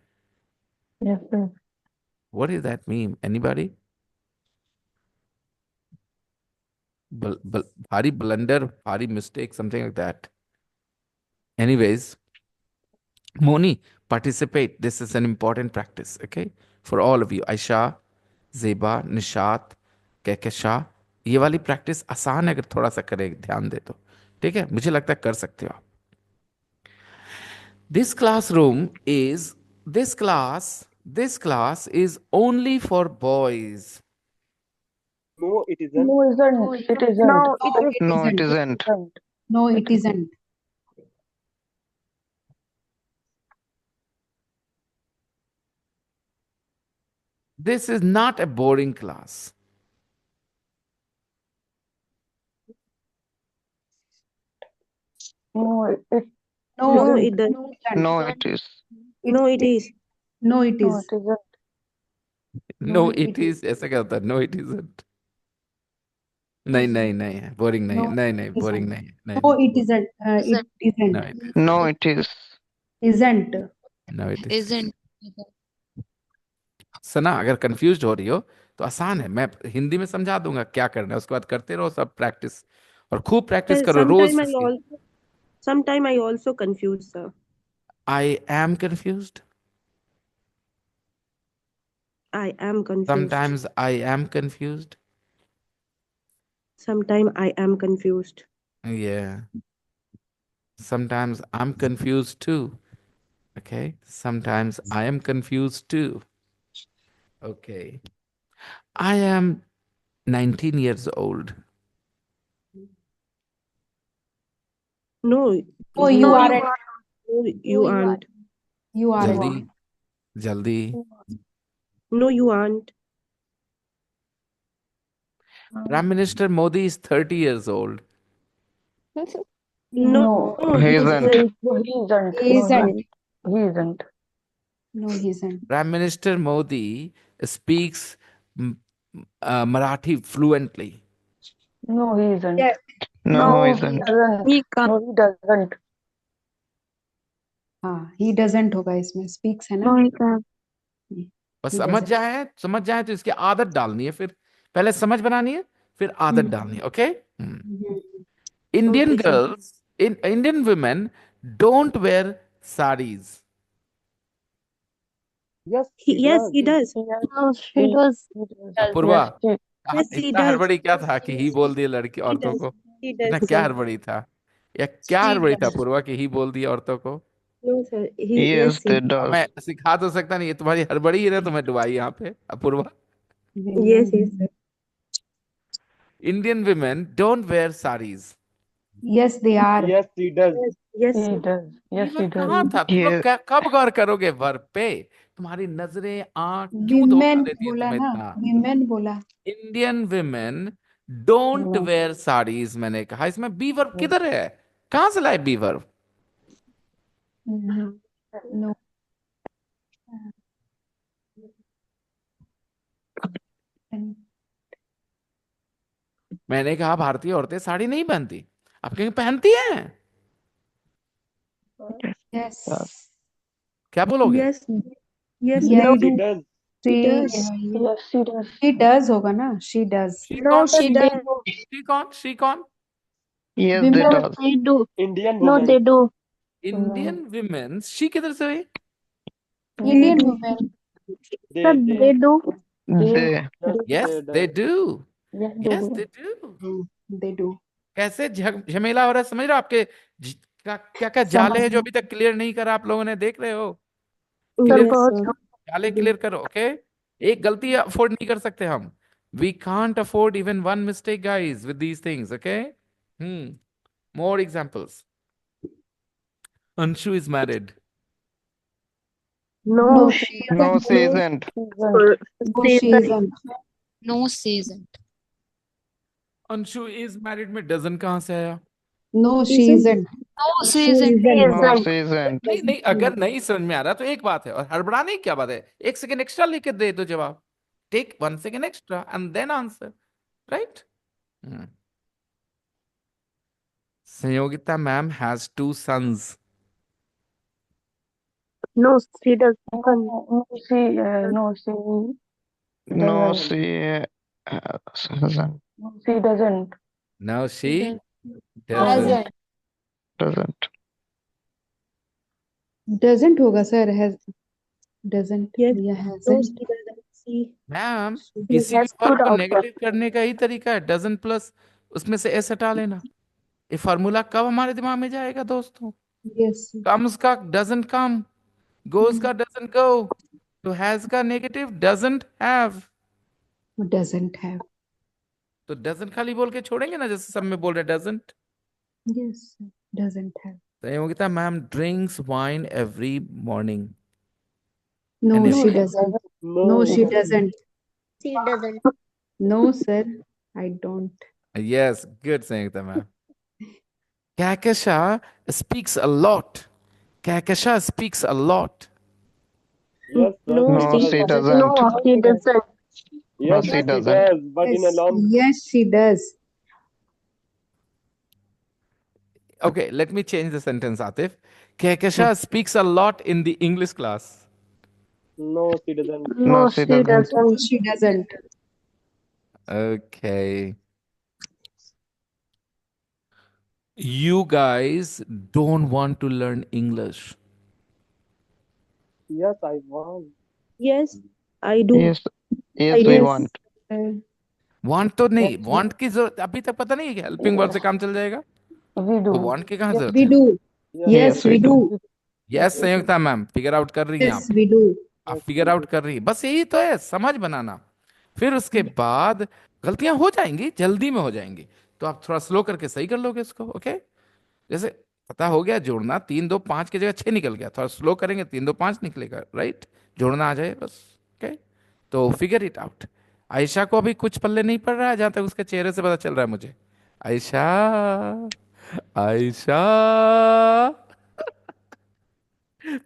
Yes, sir. What is that meme? Anybody? Bhari blunder, bhari mistake, something like that. Anyways, Moni, participate. This is an important practice, okay? For all of you. Aisha, Zeba, Nishat, Kekesha. ये वाली practice आसान है अगर थोड़ा सा करे, ध्यान दे तो. ठीक है, मुझे लगता है कर सकते हो आप. This class is only for boys. No, it isn't. No, isn't. It isn't. No, it isn't. No, it isn't. This is not a boring class. No, it. No, isn't. it doesn't. No, it is. No, it is. No, it No, is. it isn't. No, it is. ऐसा क्या होता है? No, it isn't. नहीं नहीं नहीं है, boring नहीं है, No, नहीं नहीं, it बोरिंग isn't. नहीं है, नहीं No, नहीं. it isn't. It isn't. No, it is. No, it is. Isn't. No, it is. सना, अगर कंफ्यूज हो रही हो तो आसान है, मैं हिंदी में समझा दूंगा क्या करना है, उसके बाद करते रहो सब प्रैक्टिस, और खूब प्रैक्टिस Well, करो रोज. sometime I also confuse, sir. I am confused. I am confused. Sometimes I am confused. Sometime I am confused. Yeah. Sometimes I'm confused too. Okay. Sometimes I am confused too. Okay. I am 19 years old. No, Oh, you aren't. no, you aren't. You aren't. Jaldi. Jaldi. No, you aren't. Prime Minister Modi is 30 years old. No, He he isn't. No, he isn't. He isn't. He isn't. No, he isn't. Prime Minister Modi speaks Marathi fluently. No, he isn't. Yeah. No, he isn't. He can't. No, he doesn't. हाँ, he doesn't होगा इसमें. Speaks है ना? No, he can't. बस He समझ जाए तो इसकी आदत डालनी है, फिर पहले समझ बनानी है, फिर आदत डालनी है. Okay. Indian Okay, sir. girls, Indian women don't wear saris. Yes, Yes, he does. No, she does. Purva, Yes, he इतना does. हड़बड़ी क्या था कि ही बोल दिए लड़की औरतों को? He इतना does. क्या हड़बड़ी था, या क्या He हड़बड़ी था does. पूर्वा कि ही बोल दिया औरतों को? No, sir. Yes, Yes, they does. मैं सिखा तो सकता नहीं, ये तुम्हारी हड़बड़ी ही ना तुम्हें डुबाई यहाँ पे. Apoorva, yes, sir. Indian women don't wear saris. Yes, they are. Yes, he does. Yes, He sir. does. Yes, he does. कहाँ था तुम लोग? कब गौर करोगे वर्ब पे? तुम्हारी नजरें आंख क्यों धोखा विमेन देती है बोला तुम्हें ना, इतना? विमेन बोला। Indian women don't wear saris, मैंने कहा। इसमें बी वर्ब किधर है? कहां से लाए बी वर्ब? नो, मैंने कहा भारतीय औरतें साड़ी नहीं पहनती, आप कहेंगे पहनती हैं। यस, क्या बोलोगे? Yes, yes, yes, they She do. does. She she does. Yes, she does. she does होगा ना, she does। शी No, कौन? she She does. शी कौन? शी कौन? Yes, they women, No, does. they do. Indian No, woman. they do. Indian women, she किधर से हुई? They Indian do. Women, Sir, They. they do. They. Yes, yes they they does. Do, Yes, they yes do. They do. they do। कैसे झमेला हो रहा है, समझ रहे हो? आपके क्या क्या जाले समझ हैं जो अभी तक क्लियर नहीं करा आप लोगों ने, देख रहे हो? Sir, क्लियर, Yes, बहुत sir. जाले क्लियर करो, ओके? एक गलती अफोर्ड नहीं कर सकते हम। We can't afford even one mistake guys with these things, okay? More examples. Anshu is married. No, No, she No, isn't। she isn't. No, she season. isn't। No season. Anshu is married में dozen कहां से आया? No, she isn't. isn't। No She season. isn't. No, she isn't. नहीं नहीं, अगर नहीं समझ में आ रहा तो एक बात है, और हड़बड़ाने की क्या बात है? एक सेकंड एक्स्ट्रा लेके दे दो जवाब। Take 1 second extra and then answer, right? Sanyogita ma'am has 2 sons। No, she does. No, no, she No, doesn't. she hasn't. No, she doesn't. No, she Hasn't. Doesn't. doesn't होगा सर, has doesn't Yes. या No, hasn't। she doesn't. She. Ma'am, He किसी भी has verb put को out. Negative करने का ही तरीका है dozen plus उसमें से एस हटा लेना। ये फार्मूला कब हमारे दिमाग में जाएगा दोस्तों? yes, कम्स का डजंट कम, गोज का डजंट गो, तो हैज का negative doesn't have. doesn't have। तो डजंट खाली बोल के छोड़ेंगे ना, जैसे सब में बोल रहे doesn't. yes, doesn't have। Sanyogita ma'am drinks wine every morning. No, And she every- doesn't। No. No, she doesn't। She doesn't. No, sir, I don't। Yes, good, Sangeeta ma'am. Kakasha speaks a lot. Kakasha speaks a lot. Yes, No, No, she she doesn't. doesn't. No, she doesn't. No, Yes, she she doesn't. does, but in a Yes, long. yes, she does। Okay, let me change the sentence, Atif. Kakasha speaks a lot in the English class. No, she doesn't. No, No, she she doesn't. No, doesn't. she doesn't। Okay. You guys don't want to learn English. Yes, I was. Yes, I do. Yes, yes, we Yes, want. sir। Want तो नहीं, want की जरूरत अभी तक पता नहीं है कि हेल्पिंग वर्ब से काम चल जाएगा। We do. तो want की कहाँ जरूरत we है? do। Yes. Yes, we do। Yes Sanyukta ma'am, figure out कर रही हैं Yes, आप। we do। आप फिगर आउट कर रही है, बस यही तो है, समझ बनाना। फिर उसके बाद गलतियां हो जाएंगी, जल्दी में हो जाएंगी, तो आप थोड़ा स्लो करके सही कर लोगे इसको, ओके? जैसे पता हो गया जोड़ना, 3 2 5 की जगह 6 निकल गया, थोड़ा स्लो करेंगे 3 2 5 निकलेगा, राइट? जोड़ना आ जाए बस, ओके? तो फिगर इट आउट। आयशा को अभी कुछ पल्ले नहीं पड़ रहा है, जहां तक उसके चेहरे से पता चल रहा है मुझे। आयशा, आयशा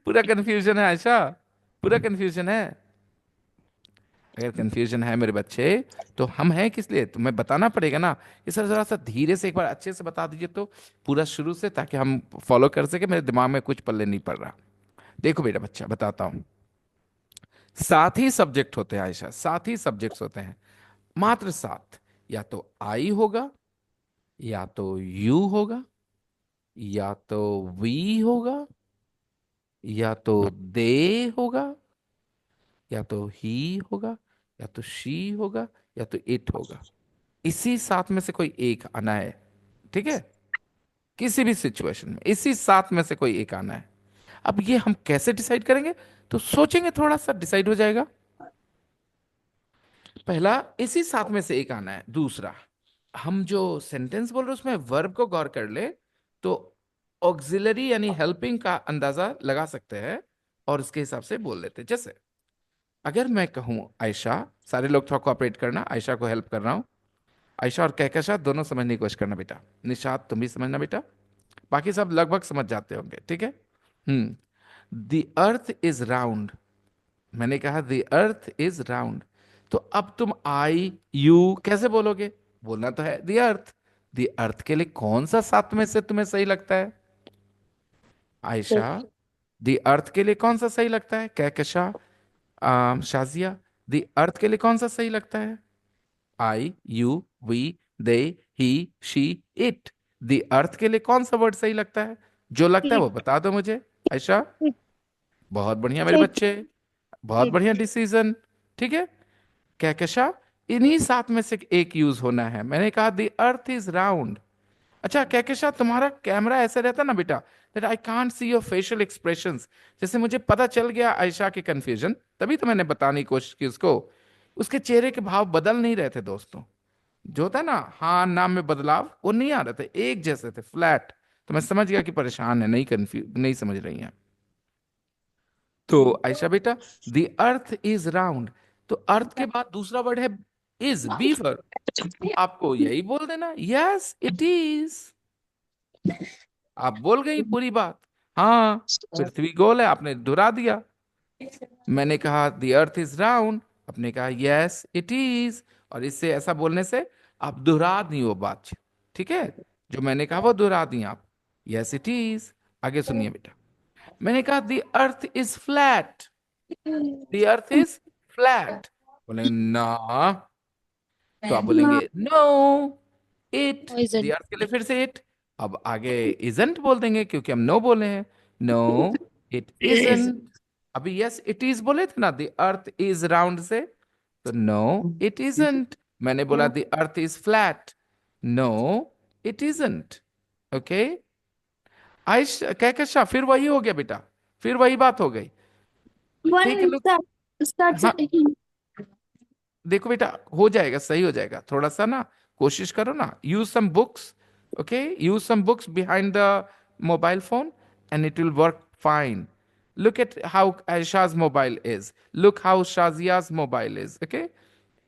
पूरा कंफ्यूजन है आयशा, पूरा कंफ्यूजन है। अगर कंफ्यूजन है मेरे बच्चे, तो हम हैं किस लिए? तुम्हें बताना पड़ेगा ना। ये सर जरा सा धीरे से एक बार अच्छे से बता दीजिए तो पूरा शुरू से, ताकि हम फॉलो कर सके। मेरे दिमाग में कुछ पल्ले नहीं पड़ रहा। देखो बेटा बच्चा, बताता हूं। 7 ही सब्जेक्ट होते हैं आयशा, 7 ही सब्जेक्ट्स होते हैं, मात्र 7। या तो आई होगा, या तो यू होगा, या तो वी होगा, या तो दे होगा, या तो ही होगा, या तो शी होगा, या तो इट होगा। इसी 7 में से कोई एक आना है, ठीक है? किसी भी सिचुएशन में इसी 7 में से कोई एक आना है। अब ये हम कैसे डिसाइड करेंगे? तो सोचेंगे थोड़ा सा, डिसाइड हो जाएगा। पहला, इसी 7 में से एक आना है। दूसरा, हम जो सेंटेंस बोल रहे हैं उसमें वर्ब को गौर कर ले तो ऑक्सिलरी यानी हेल्पिंग का अंदाजा लगा सकते हैं। और उसके हिसाब से बोल लेते हैं। जैसे अगर मैं कहूँ आयशा, सारे लोग थोड़ा कोऑपरेट करना, आयशा को हेल्प कर रहा हूँ। आयशा और कहकशा दोनों समझने की कोशिश करना बेटा। निशात तुम भी समझना बेटा, बाकी सब लगभग समझ जाते होंगे, ठीक है। द अर्थ इज राउंड, मैंने कहा द अर्थ इज राउंड, तो अब तुम आई यू कैसे बोलोगे? बोलना तो है द अर्थ। द अर्थ के लिए कौन सा सात में से तुम्हें सही लगता है? आयशा, द अर्थ के लिए कौन सा सही लगता है? कहकशा, शाजिया, द अर्थ के लिए कौन सा सही लगता है? I you we they he she it. The earth के लिए कौन सा वर्ड सही लगता है? जो लगता है वो बता दो मुझे। आयशा, बहुत बढ़िया मेरे बच्चे, बहुत बढ़िया डिसीजन, ठीक है। कहकशा, इन्हीं सात में से एक यूज होना है। मैंने कहा द अर्थ इज राउंड। अच्छा कहकशा, तुम्हारा कैमरा ऐसे रहता ना बेटा, that I can't see your facial expressions. जैसे मुझे पता चल गया आयशा के कंफ्यूजन, तभी तो मैंने बताने की कोशिश की उसको। उसके चेहरे के भाव बदल नहीं रहे थे दोस्तों। जो होता है ना हाँ नाम में बदलाव, वो नहीं आ रहे थे, एक जैसे थे, फ्लैट। तो मैं समझ गया कि परेशान है, नहीं कंफ्यूज, नहीं समझ रही हैं। तो आयशा बेटा, द अर्थ इज राउंड, तो अर्थ के बाद दूसरा वर्ड है इज, बी फॉर, आपको यही बोल देना यस इट इज। आप बोल गई पूरी बात। हाँ पृथ्वी गोल है, आपने दोहरा दिया। मैंने कहा द अर्थ इज राउंड, आपने कहा यस इट इज, और इससे ऐसा बोलने से आप दोहरा दी वो बात, ठीक है। जो मैंने कहा वो दोहरा दी आप, यस इट इज। आगे सुनिए बेटा, मैंने कहा the earth is flat, the earth is flat, बोले ना, तो आप बोलेंगे नो इट, द अर्थ के लिए फिर से इट। अब आगे इजंट बोल देंगे क्योंकि हम नो बोले हैं। No it isn't. अभी यस इट इज बोले थे ना द अर्थ इज राउंड से, तो नो इट इजंट। मैंने बोला the earth is flat, no it isn't. Okay Aish Kahkasha, फिर वही हो गया बेटा, फिर वही बात हो गई। Take a look. हाँ देखो बेटा, हो जाएगा, सही हो जाएगा, थोड़ा सा ना कोशिश करो ना, use some books, okay, use some books behind the mobile phone and it will work fine. Look at how Aisha's mobile is. Look how Shazia's mobile is. Okay?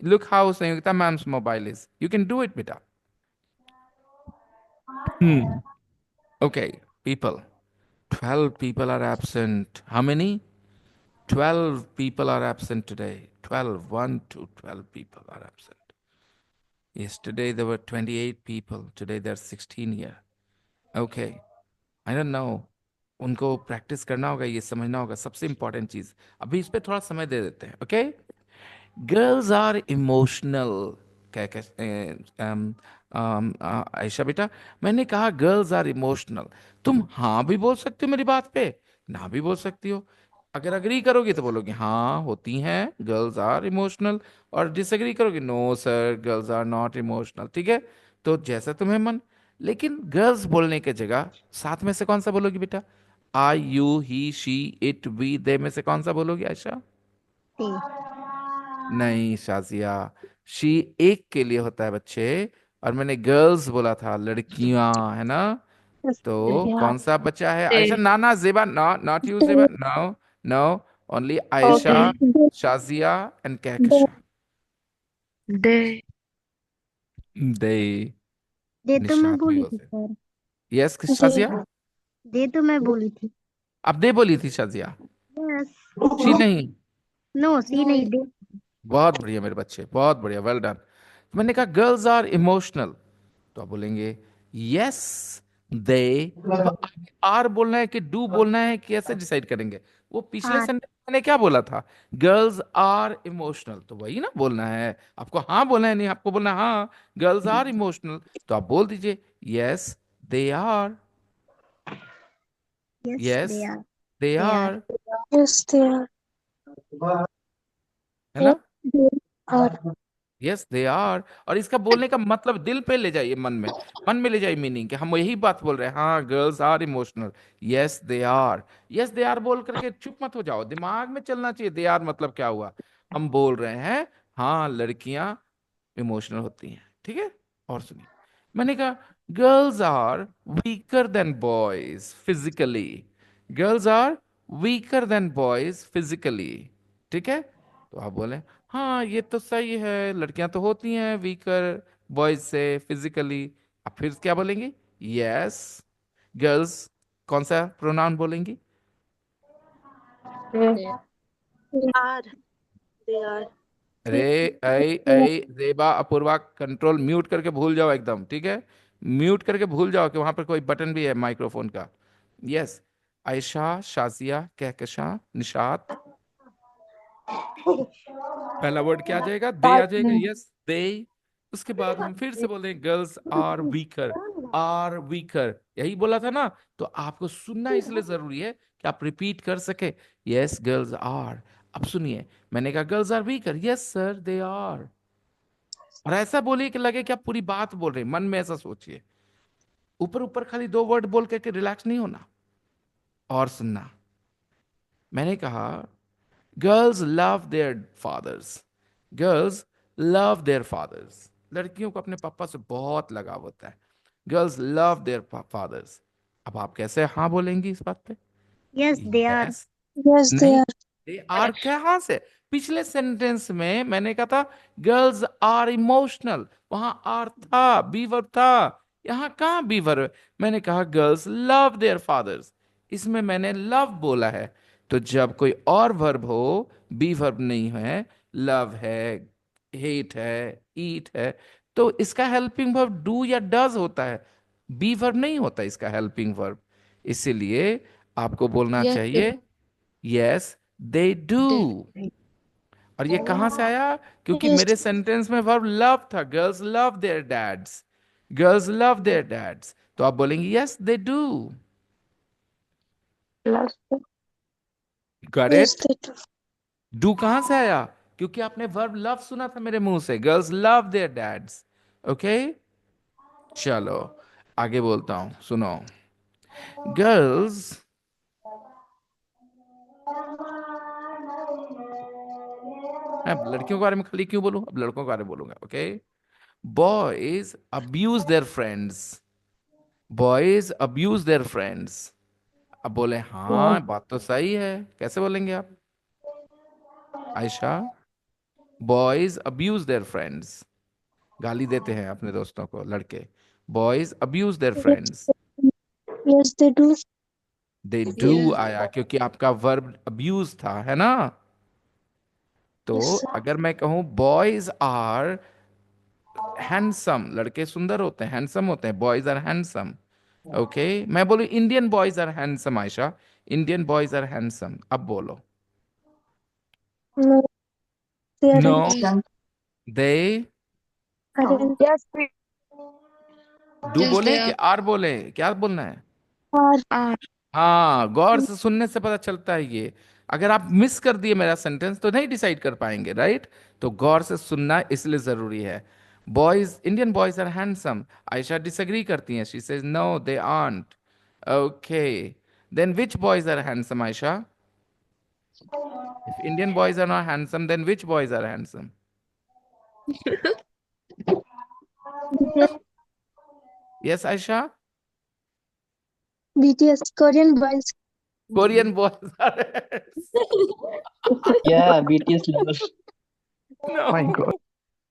Look how Sayukta ma'am's mobile is. You can do it, beta. Okay, people. 12 people are absent. How many? 12 people are absent today. 12. 1 to 12 people are absent. Yesterday there were 28 people. Today there are 16 here. Okay. I don't know. उनको practice करना होगा, ये समझना होगा, सबसे important चीज। अभी इस पे थोड़ा समय दे देते हैं, ओके। Girls are emotional. क्या आयशा बेटा, मैंने कहा गर्ल्स आर इमोशनल, तुम हाँ भी बोल सकती हो मेरी बात पे, ना भी बोल सकती हो। अगर अग्री करोगे तो बोलोगे हाँ होती हैं, गर्ल्स आर इमोशनल, और डिसएग्री करोगे no sir girls are not emotional, ठीक है। तो जैसा तुम्हें मन। लेकिन गर्ल्स बोलने के जगह साथ में से कौन सा बोलोगी बेटा? I you he she it we they में से कौन सा बोलोगी आयशा? नहीं शाजिया, शी एक के लिए होता है बच्चे, और मैंने गर्ल्स बोला था, लड़कियां, है ना। तो कौन सा बच्चा है आयशा? ना ना Zeba, no not you Zeba, no no, only Ayesha, Shazia and Kahkasha. They they, they तो मैं निशात भी बोली बोल थी सकते। सर। यस शाजिया, दे तो मैं बोली थी। अब दे बोली थी शाजिया, यस। शी नहीं। नो सी नहीं दे। बहुत बढ़िया मेरे बच्चे, बहुत बढ़िया, वेल डन। मैंने कहा गर्ल्स आर इमोशनल, तो आप बोलेंगे यस दे। अब आर बोलना है कि डू बोलना है, कैसे डिसाइड करेंगे? वो पिछले सेंटेंस मैंने क्या बोला था, गर्ल्स आर इमोशनल, तो वही ना बोलना है आपको। हाँ बोलना है, नहीं आपको बोलना है हाँ गर्ल्स आर इमोशनल, तो आप बोल दीजिए yes they are, yes they are, yes they है ना। आर। यस दे आर, और इसका बोलने का मतलब दिल पे ले जाइए, मन में, मन में ले जाइए मीनिंग कि हम यही बात बोल रहे हैं, हाँ girls are emotional, yes they are. Yes they are बोल करके चुप मत हो जाओ, दिमाग में चलना चाहिए दे आर मतलब क्या हुआ। हम बोल रहे हैं हाँ लड़कियां इमोशनल होती हैं, ठीक है। और सुनिए, मैंने कहा girls are weaker than boys physically, girls are weaker than boys physically. ठीक है, तो आप बोले हाँ ये तो सही है, लड़कियां तो होती हैं वीकर बॉयज से फिजिकली। आप फिर क्या बोलेंगे? Yes girls. कौन सा प्रोनाउन बोलेंगी? Are they are रे, ऐ जेबा, अपूर्वा, कंट्रोल म्यूट करके भूल जाओ एकदम, ठीक है? म्यूट करके भूल जाओ कि वहां पर कोई बटन भी है माइक्रोफोन का। यस। आयशा, शाजिया, कहकशा, निशात। पहला वर्ड क्या आ जाएगा? दे आ जाएगा। Yes they. उसके बाद हम फिर से बोलें girls are weaker. Are weaker, यही बोला था ना। तो आपको सुनना इसलिए जरूरी है कि आप रिपीट कर सके। Yes girls are. अब सुनिए, मैंने कहा girls are weaker, yes sir they are. और ऐसा बोलिए कि लगे कि आप पूरी बात बोल रहे हैं, मन में ऐसा सोचिए। ऊपर ऊपर खाली दो वर्ड बोल करके रिलैक्स नहीं होना। और सुनना, मैंने कहा girls love their fathers. Girls love their fathers. लड़कियों को अपने पापा से बहुत लगाव होता है। Girls love their fathers. अब आप कैसे हाँ बोलेंगी इस बात पे? Yes, they are. Yes. Yes, they नहीं, are. दे आर कहाँ से? पिछले सेंटेंस में मैंने कहा था गर्ल्स आर इमोशनल, वहां आर था, बी वर्ब था। यहाँ कहाँ बी वर्ब? मैंने कहा गर्ल्स लव देयर फादर्स, इसमें मैंने लव बोला है। तो जब कोई और वर्ब हो, बी वर्ब नहीं है, लव है, हेट है, ईट है, तो इसका हेल्पिंग वर्ब डू या डज होता है, बी वर्ब नहीं होता इसका हेल्पिंग वर्ब। इसीलिए आपको बोलना चाहिए यस दे डू। और ये कहां से आया? क्योंकि Yes, मेरे सेंटेंस में वर्ब लव था। Girls love their dads, girls love their dads. तो आप बोलेंगे yes they do. Plus, got yes, it? they do. Do कहां से आया? क्योंकि आपने वर्ब लव सुना था मेरे मुंह से। Girls love their dads. Okay, चलो आगे बोलता हूं, सुनो। गर्ल्स, मैं लड़कियों के बारे में खाली क्यों बोलूं, अब लड़कों के बारे में बोलूंगा। Okay, boys abuse their friends. Boys abuse their friends. अब बोले हाँ बात तो सही है, कैसे बोलेंगे आप? Ayesha, boys abuse their friends, गाली देते हैं अपने दोस्तों को लड़के। Boys abuse their friends. Yes, they do. They do आया क्योंकि आपका वर्ब अब्यूज था, है ना? तो Yes, अगर मैं कहूं बॉयज आर हैंडसम, लड़के सुंदर होते हैं, हैंडसम होते हैं, बॉयज आर हैंडसम। ओके, मैं बोलूं Indian boys are handsome. Ayesha, Indian boys are handsome. अब बोलो। no, they no, aren't. They Aren't. yes, do बोले कि आर बोले, क्या बोलना है? Are. हाँ, गौर से सुनने से पता चलता है ये। अगर आप मिस कर दिए मेरा सेंटेंस तो नहीं डिसाइड कर पाएंगे, राइट? तो गौर से सुनना इसलिए जरूरी है। Boys, Indian boys are handsome. Ayesha disagree करती हैं, she says no they aren't. Okay, then which boys are handsome Ayesha? If Indian boys are not handsome, then which boys are handsome? BTS, yes Ayesha? BTS, Korean boys. Korean boys are Yeah, BTS lover. My no, God.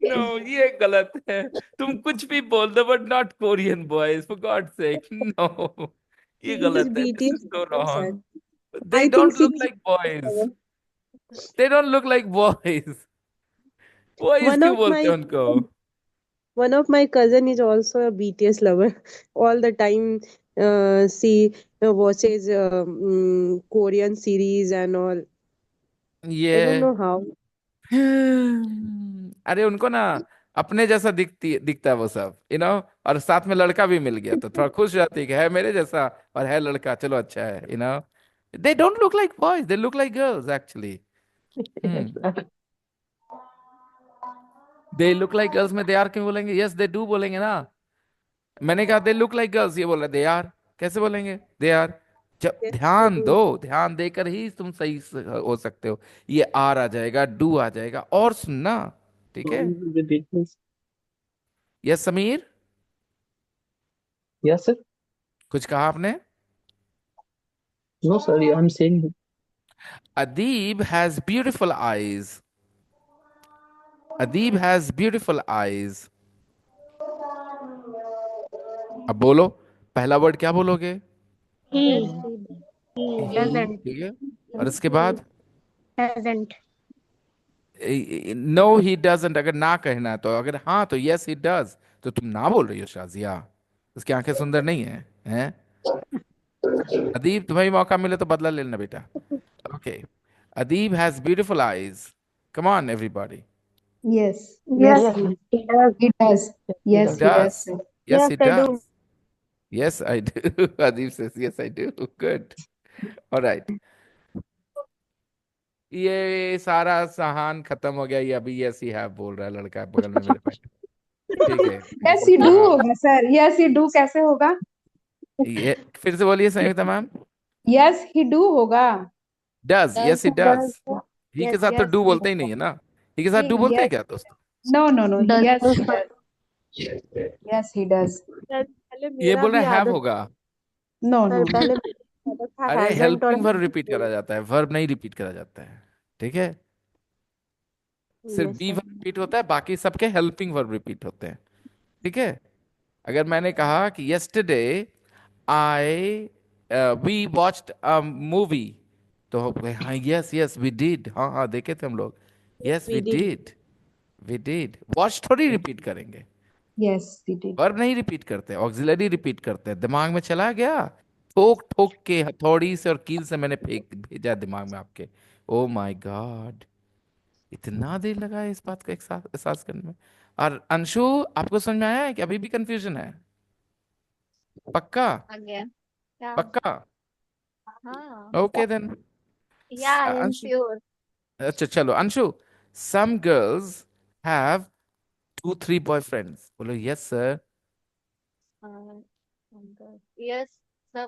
No, ये गलत है। तुम कुछ भी बोल दो but not Korean boys, for God sake, no. ये He's गलत है, this is BTS so lover, sir. Wrong. They I think don't look she's like boys, they don't look like boys. Boys one क्यों of बोलते my हैं उनको? one of my cousin is also a BTS lover. All the time, she watches Korean series and all. I don't ये know how. अरे उनको ना अपने जैसा दिखता है वो सब, और साथ में लड़का भी मिल गया तो थोड़ा खुश रहती है कि है मेरे जैसा और है लड़का, चलो अच्छा है। They don't look like boys, they look like girls actually. Yes, sir. They look like girls में दे आर क्यों बोलेंगे? यस दे डू बोलेंगे ना। मैंने कहा दे लुक लाइक गर्ल्स, ये बोल रहे दे आर, कैसे बोलेंगे दे आर? जब Yes, they ध्यान do. दो, ध्यान देकर ही तुम सही हो सकते हो। ये आर आ जाएगा, डू आ जाएगा। और सुनना, ठीक है? The BTS. Yes Sameer, Yes, sir. कुछ कहा आपने? No, sir. I'm saying Adib has beautiful eyes. Adib has beautiful eyes. अब बोलो, पहला वर्ड क्या बोलोगे? He He, doesn't. ठीक है, और इसके बाद Doesn't. नो ही डजंट अगर ना कहना है तो, अगर हाँ तो यस ही डज। तो तुम ना बोल रही हो शाजिया, उसकी आंखें सुंदर नहीं है, हैं? अदीब तुम्हें भी मौका मिले तो बदला ले लेना बेटा। Okay, Adeeb has beautiful eyes. Come on everybody. Yes. Yes, Yes, Yes, he he does. he does. he He Yes, does. he does, does. sir. Yes, Yes, he I do. does. Yes, I do. Adib says, yes, I do. Good. All right. ये सारा साहान खत्म हो गया, ये अभी yes he है बोल रहा है लड़का बगल में मेरे बैठे। ठीक है। Yes, he do हाँ, होगा सर। Yes, he do कैसे होगा? ये फिर से बोलिए Sanyukta ma'am. Yes, he do होगा। Does, yes he does. He के Yes, साथ तो Yes, डू बोलते ही नहीं है ना। ही के साथ डू बोलते हैं yes. क्या दोस्तों? No, no, no. does. Yes, he does. Yes, he does. पहले ये मेरा बोल भी रहे हैव आदत होगा। No, sir, no, no. पहले मेरी आदत था अरे हैजंट और हेल्पिंग वर्ब रिपीट करा जाता है, वर्ब नहीं रिपीट करा जाता है। ठीक है, सिर्फ yes be sir. Verb repeat होता है, बाकी सबके हेल्पिंग वर्ब रिपीट होते हैं। ठीक है, अगर मैंने कहा कि yesterday I we watched a movie, तो हाँ यस यस वी डिड, हाँ हाँ देखे थे हम लोग, yes we we did. Did, we did. Watch थोड़ी रिपीट करेंगे, Yes, he did. वर्ब नहीं रिपीट करते, ऑक्सिलरी रिपीट करते हैं। दिमाग में चला गया, ठोक ठोक के हथौड़ी से और कील से मैंने फेंक भेजा दिमाग में आपके। ओ माय गॉड, इतना देर लगा है इस बात का एहसास करने में। और अंशु, आपको समझ में आया है कि अभी भी कंफ्यूजन है? पक्का? आ गया क्या? पक्का? हाँ. Okay then. Yeah, I am Anshu, sure. अच्छा चलो Anshu, some girls have 2-3 boyfriends, बोलो yes sir. Uh, yes, sir.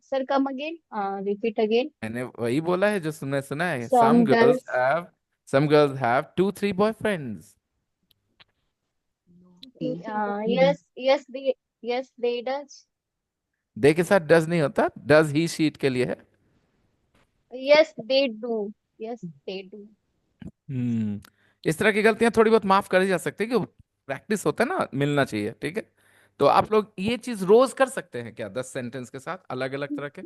Sir, come again. Repeat again. मैंने वही बोला है जो तुमने सुना है, Some girls. some girls have 2-3 boyfriends। Yes, they does. दे के साथ डज नहीं होता, डज ही शीट के लिए है। Yes, they do. Yes, they do. इस तरह की गलतियां थोड़ी बहुत माफ करी जा सकती है कि प्रैक्टिस होता है ना, मिलना चाहिए। ठीक है, तो आप लोग ये चीज रोज कर सकते हैं क्या, 10 सेंटेंस के साथ अलग अलग तरह के?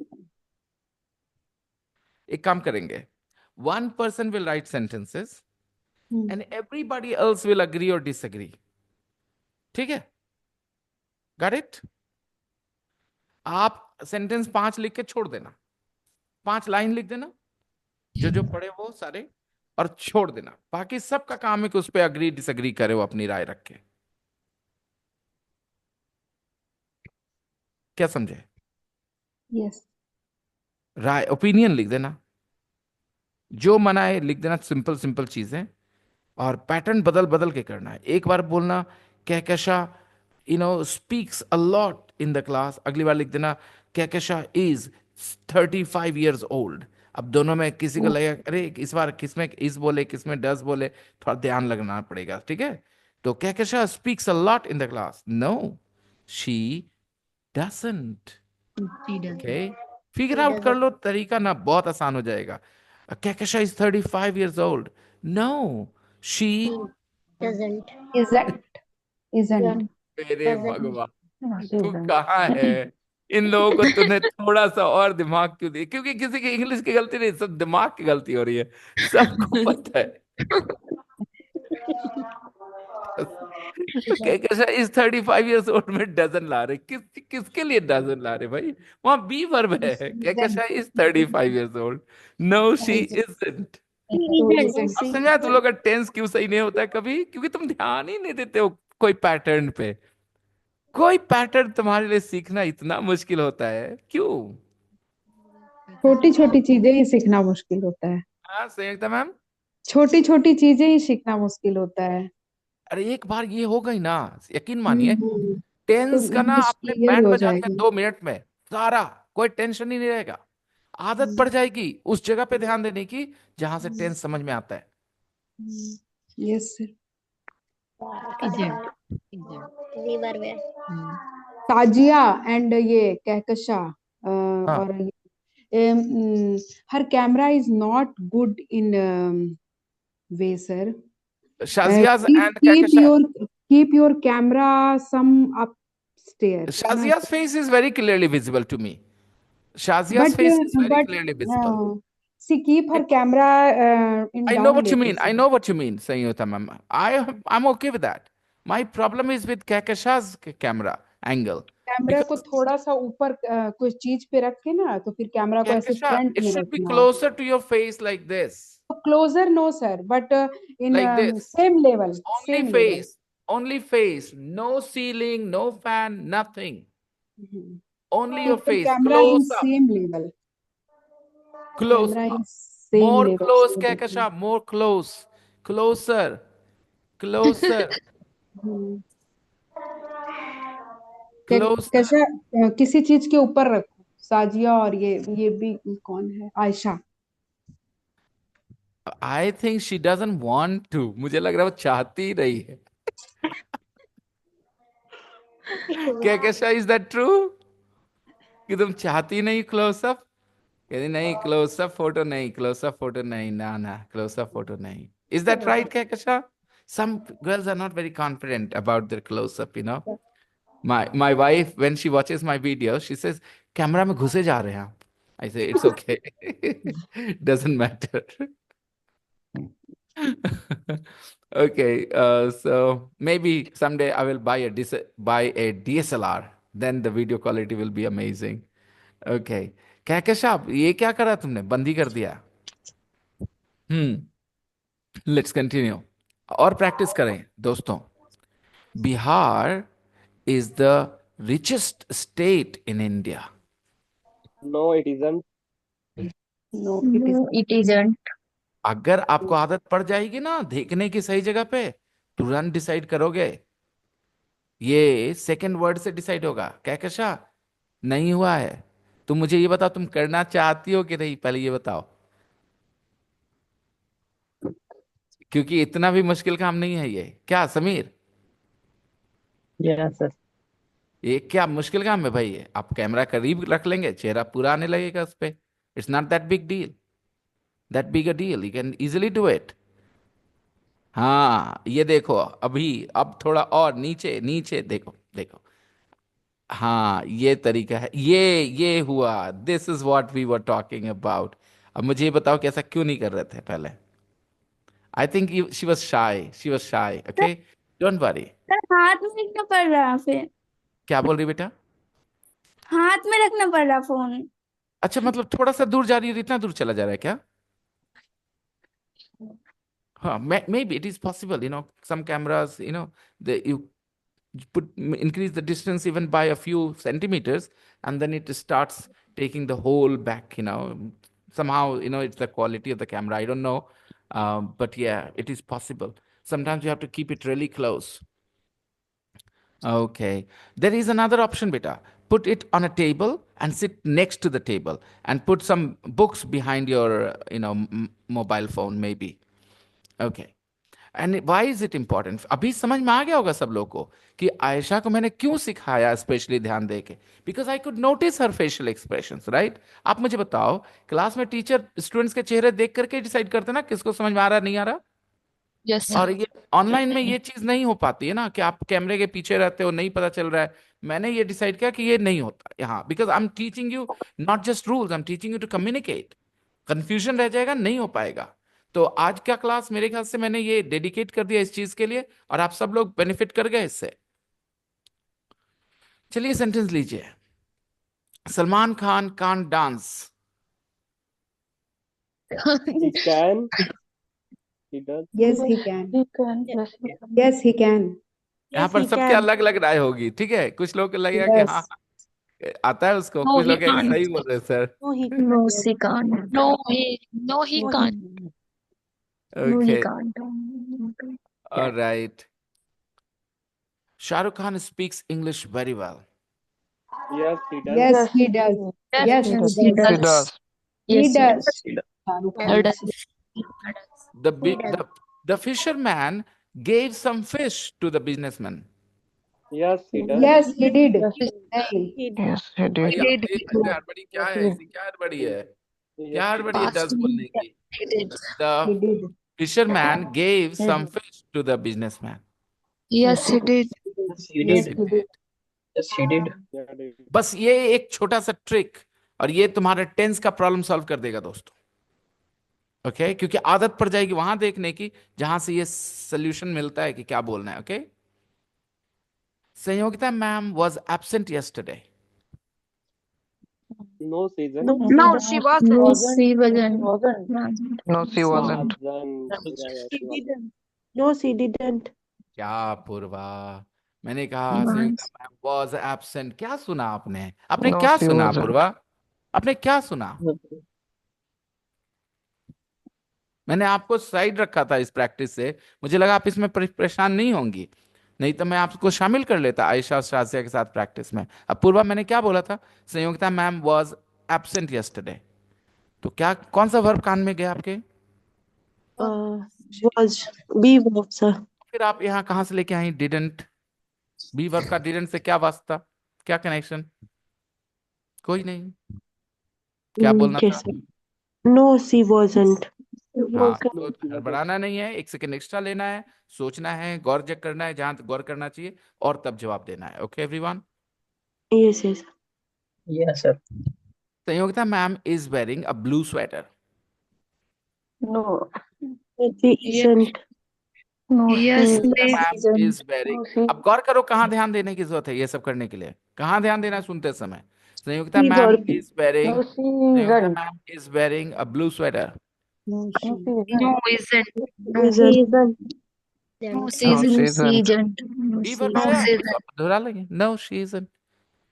एक काम करेंगे, 1 person will write sentences and everybody else will agree or disagree। ठीक है, गॉट इट? आप सेंटेंस 5 लिख के छोड़ देना, 5 लाइन लिख देना, जो जो पढ़े वो सारे, और छोड़ देना। बाकी सबका काम है कि उस पर अग्री डिसएग्री करे, वो अपनी राय रखे। क्या समझे? Yes. राय, ओपिनियन लिख देना, जो मना है लिख देना, सिंपल सिंपल चीजें, और पैटर्न बदल बदल के करना है। एक बार बोलना Kahkasha speaks a lot in the class, अगली बार लिख देना कहकशा इज 35 years old। अब दोनों में किसी को लगेगा अरे इस बार किसमें इज बोले किसमें डज बोले, थोड़ा ध्यान लगना पड़ेगा। ठीक है, तो Kahkasha speaks a lot in the class, no she doesn't. Okay, figure out कर लो तरीका ना, बहुत आसान हो जाएगा। Kahkasha is 35 years old, no she Doesn't. Isn't. Isn't. मेरे Doesn't. भगवान, No, she तू isn't. कहाँ है? इन लोगों को तूने थोड़ा सा और दिमाग क्यों दिया? क्योंकि किसी की इंग्लिश की गलती नहीं, सब दिमाग की गलती हो रही है, सबको पता है। कैसा इस 35 years old में डजन ला रहे, किसके लिए डजन ला रहे भाई? वहां बी वर्ब है, क्या कैसा is 35 years old, no she isn't. So Isn't. isn't. अब समझा तुम लोग का टेंस क्यों सही नहीं होता है कभी? क्योंकि तुम ध्यान ही नहीं देते हो कोई पैटर्न पे। कोई पैटर्न तुम्हारे लिए सीखना इतना मुश्किल होता है क्यों? छोटी छोटी चीजें ही सीखना मुश्किल होता है। हाँ संयुक्ता मैम, छोटी छोटी चीजें ही सीखना मुश्किल होता है। अरे एक बार ये हो गई ना, यकीन मानिए, तो टेंस का ना इंग्लिश आपने क्लियर बैंड हो बजा दिया जाएगी। 2 मिनट में, सारा कोई टेंशन ही नहीं रहेगा। आदत पड़ जाएगी उस जगह पे ध्यान देने की जहां से टेंस समझ में आता है। Yes sir. River where. Tazia and ये कहकशा हाँ और ये her camera is not good in way, sir. Shazia's and Keep Kahkasha. your camera some upstairs. na, Shazia's sir. face is very clearly visible to me. Shazia's face is very clearly visible. She keep her camera in I know down what you level, mean. sir. I know what you mean, Sanyota ma'am. I'm okay with that. My problem is with Kahkasha's camera angle. Camera को थोड़ा सा ऊपर कुछ चीज पे रख के ना तो फिर कैमरा को ऐसे Kahkasha, फ्रंट it में should be रखना closer to your face like this. Closer no sir but in Like this. Same level Only face. Only face. No ceiling, no fan, nothing. Only your face. Camera in Close up. Same level Close. Camera in same More level close, Kahkasha. More close. Closer. Closer. Closer. कैसा किसी चीज के ऊपर रखो साजिया और ये भी कौन है Ayesha I think she doesn't want to. मुझे लग रहा है वो चाहती ही नहीं है. Kahkasha, is that true? कि तुम चाहती नहीं क्लोज अप? कहती नहीं क्लोज अप फोटो नहीं, क्लोज अप फोटो नहीं, ना क्लोज अप फोटो नहीं. Is that right, Kahkasha? Some girls are not very confident about their close up, you know. My wife, when she watches my videos, she says, "Camera में घुसे जा रहे हैं आप." I say, "It's okay, doesn't matter." Okay, so maybe someday I will buy a DSLR. Then the video quality will be amazing. Okay, Kahkasha, ये क्या करा तुमने? बंदी कर दिया. Let's continue. और practice करें, दोस्तों. Bihar is the richest state in India. No, it isn't. No It isn't. अगर आपको आदत पड़ जाएगी ना देखने की सही जगह पे, तुरंत डिसाइड करोगे. ये सेकंड वर्ड से डिसाइड होगा. कहकशा नहीं हुआ है. तुम मुझे ये बताओ, तुम करना चाहती हो कि नहीं, पहले ये बताओ. क्योंकि इतना भी मुश्किल काम नहीं है ये. क्या समीर? Yeah, sir. ये क्या मुश्किल काम है भाई? ये आप कैमरा करीब रख लेंगे, चेहरा पूरा आने लगेगा उस पे. It's not that big deal. That big a deal. You can easily do it. हाँ, ये देखो अभी, अब थोड़ा और नीचे नीचे देखो, देखो. हाँ, ये तरीका है. ये हुआ. This is what we were talking about. अब मुझे ये बताओ कि ऐसा क्यों नहीं कर रहे थे पहले? I think she was shy. Okay, don't worry. हाथ में रखना पड़ रहा फिर. क्या बोल रही बेटा? हाथ में रखना पड़ रहा फोन. अच्छा, मतलब थोड़ा सा दूर जा रही है तो इतना दूर चला जा रहा है क्या? Maybe it is possible, some cameras, you increase the distance even by a few centimeters, and then it starts taking the whole back, somehow, it's the quality of the camera. I don't know. But yeah, it is possible. Sometimes you have to keep it really close. Okay. There is another option, beta. Put it on a table and sit next to the table and put some books behind your, mobile phone, maybe. Okay. And why is it important? अभी समझ में आ गया होगा सब लोगों को कि आयशा को मैंने क्यों सिखाया स्पेशली ध्यान दे के. Because I could notice her facial expressions, right? आप मुझे बताओ, क्लास में टीचर स्टूडेंट्स के चेहरे देख करके डिसाइड करते ना किसको समझ में आ रहा नहीं आ रहा. Yes, और ये ऑनलाइन में ये चीज नहीं हो पाती है ना, कि आप कैमरे के पीछे रहते हो, नहीं पता चल रहा है. मैंने ये डिसाइड किया कि ये नहीं होता यहाँ, because I am teaching you not just rules, I am teaching you to communicate. Confusion रह जाएगा, नहीं हो पाएगा. तो आज का क्लास मेरे ख्याल से मैंने ये डेडिकेट कर दिया इस चीज के लिए, और आप सब लोग बेनिफिट कर गए इससे. चलिए सेंटेंस लीजिए. Salman Khan can't dance. He can. He does. Yes, he can. He can. Yes, he can. Yes, he can. यहाँ पर सबके अलग अलग राय होगी, ठीक है? कुछ लोग को लगेगा कि हाँ आता है उसको, कुछ लोग सही बोल रहे sir. No, she can't. No, he can't. No, he Okay, can't. all right. Shah Rukh Khan speaks English very well. Yes, he does. Yes, he does. Yes, He does. he does. He does. He Yes, does. he Shahrukh Khan. does. The fisherman gave some fish to the businessman. Yes, he does. Yes, he did. Yes, नहीं He Yes, he भाई did. He did. आपकी ऐसे हड़बड़ी क्या Yes, है? he ऐसी क्या हड़बड़ी है? Yes, क्या he हड़बड़ी did. है 10 Past बोलने में की? he did. he The did. fisherman gave he some did. fish to the businessman. Yes, he did. Yes, he Yes, did. he did. Yes, he did. Yeah, did. बस ये एक छोटा सा ट्रिक और ये तुम्हारे टेंस का प्रॉब्लम सॉल्व कर देगा दोस्तों। ओके क्योंकि आदत पड़ जाएगी वहां देखने की जहां से ये सोल्यूशन मिलता है कि क्या बोलना है। Okay Sanyogita ma'am was absent yesterday. No season. no, No, No, she she wasn't. wasn't. She She wasn't. wasn't. Wasn't. No, she wasn't. Wasn't. Yeah, yeah, she she was. didn't. No, she didn't. क्या पूर्वा, मैंने कहा संयुक्ता Was. Ma'am was absent. क्या सुना आपने? आपने No, क्या she सुना wasn't. पूर्वा? आपने क्या सुना? मैंने आपको साइड रखा था इस प्रैक्टिस से, मुझे लगा आप इसमें परेशान नहीं होंगी, नहीं तो मैं आपको शामिल कर लेता आयशा और शाजिया के साथ प्रैक्टिस में। अब पूर्वा मैंने क्या बोला था? संयुक्ता मैम वाज एब्सेंट यस्टरडे। तो क्या कौन सा वर्ब कान में गया आपके? Uh, was be verb, sir. फिर आप यहाँ कहाँ से लेके आई डिडंट? बी वर्ब का डिडंट से क्या वास्ता, क्या कनेक्शन? कोई नहीं। क्या बोलना Yes, था? sir. No, she wasn't. हाँ Okay. तो हड़बड़ाना नहीं है, 1 सेकंड एक्स्ट्रा लेना है, सोचना है, गौर जग करना है जहां गौर करना चाहिए और तब जवाब देना है। Okay everyone. Yes, yes. Yes, sir. Sanyogita ma'am is wearing a blue sweater. No, She Yes. isn't. no, Yes, she, Sanyogita she ma'am isn't. Is wearing, no, she, अब गौर करो कहाँ ध्यान देने की जरूरत है ये सब करने के लिए, कहाँ ध्यान देना है सुनते समय? Sanyogita Be ma'am verb. Is wearing, no, she Sanyogita isn't. Ma'am is wearing a blue sweater. No, No, she. she isn't. No, isn't. No, Isn't. She isn't. no, Isn't. she No, isn't. she She isn't. isn't. No, be she verb isn't. आया She तो आप दोहरा लेंगे। No she isn't,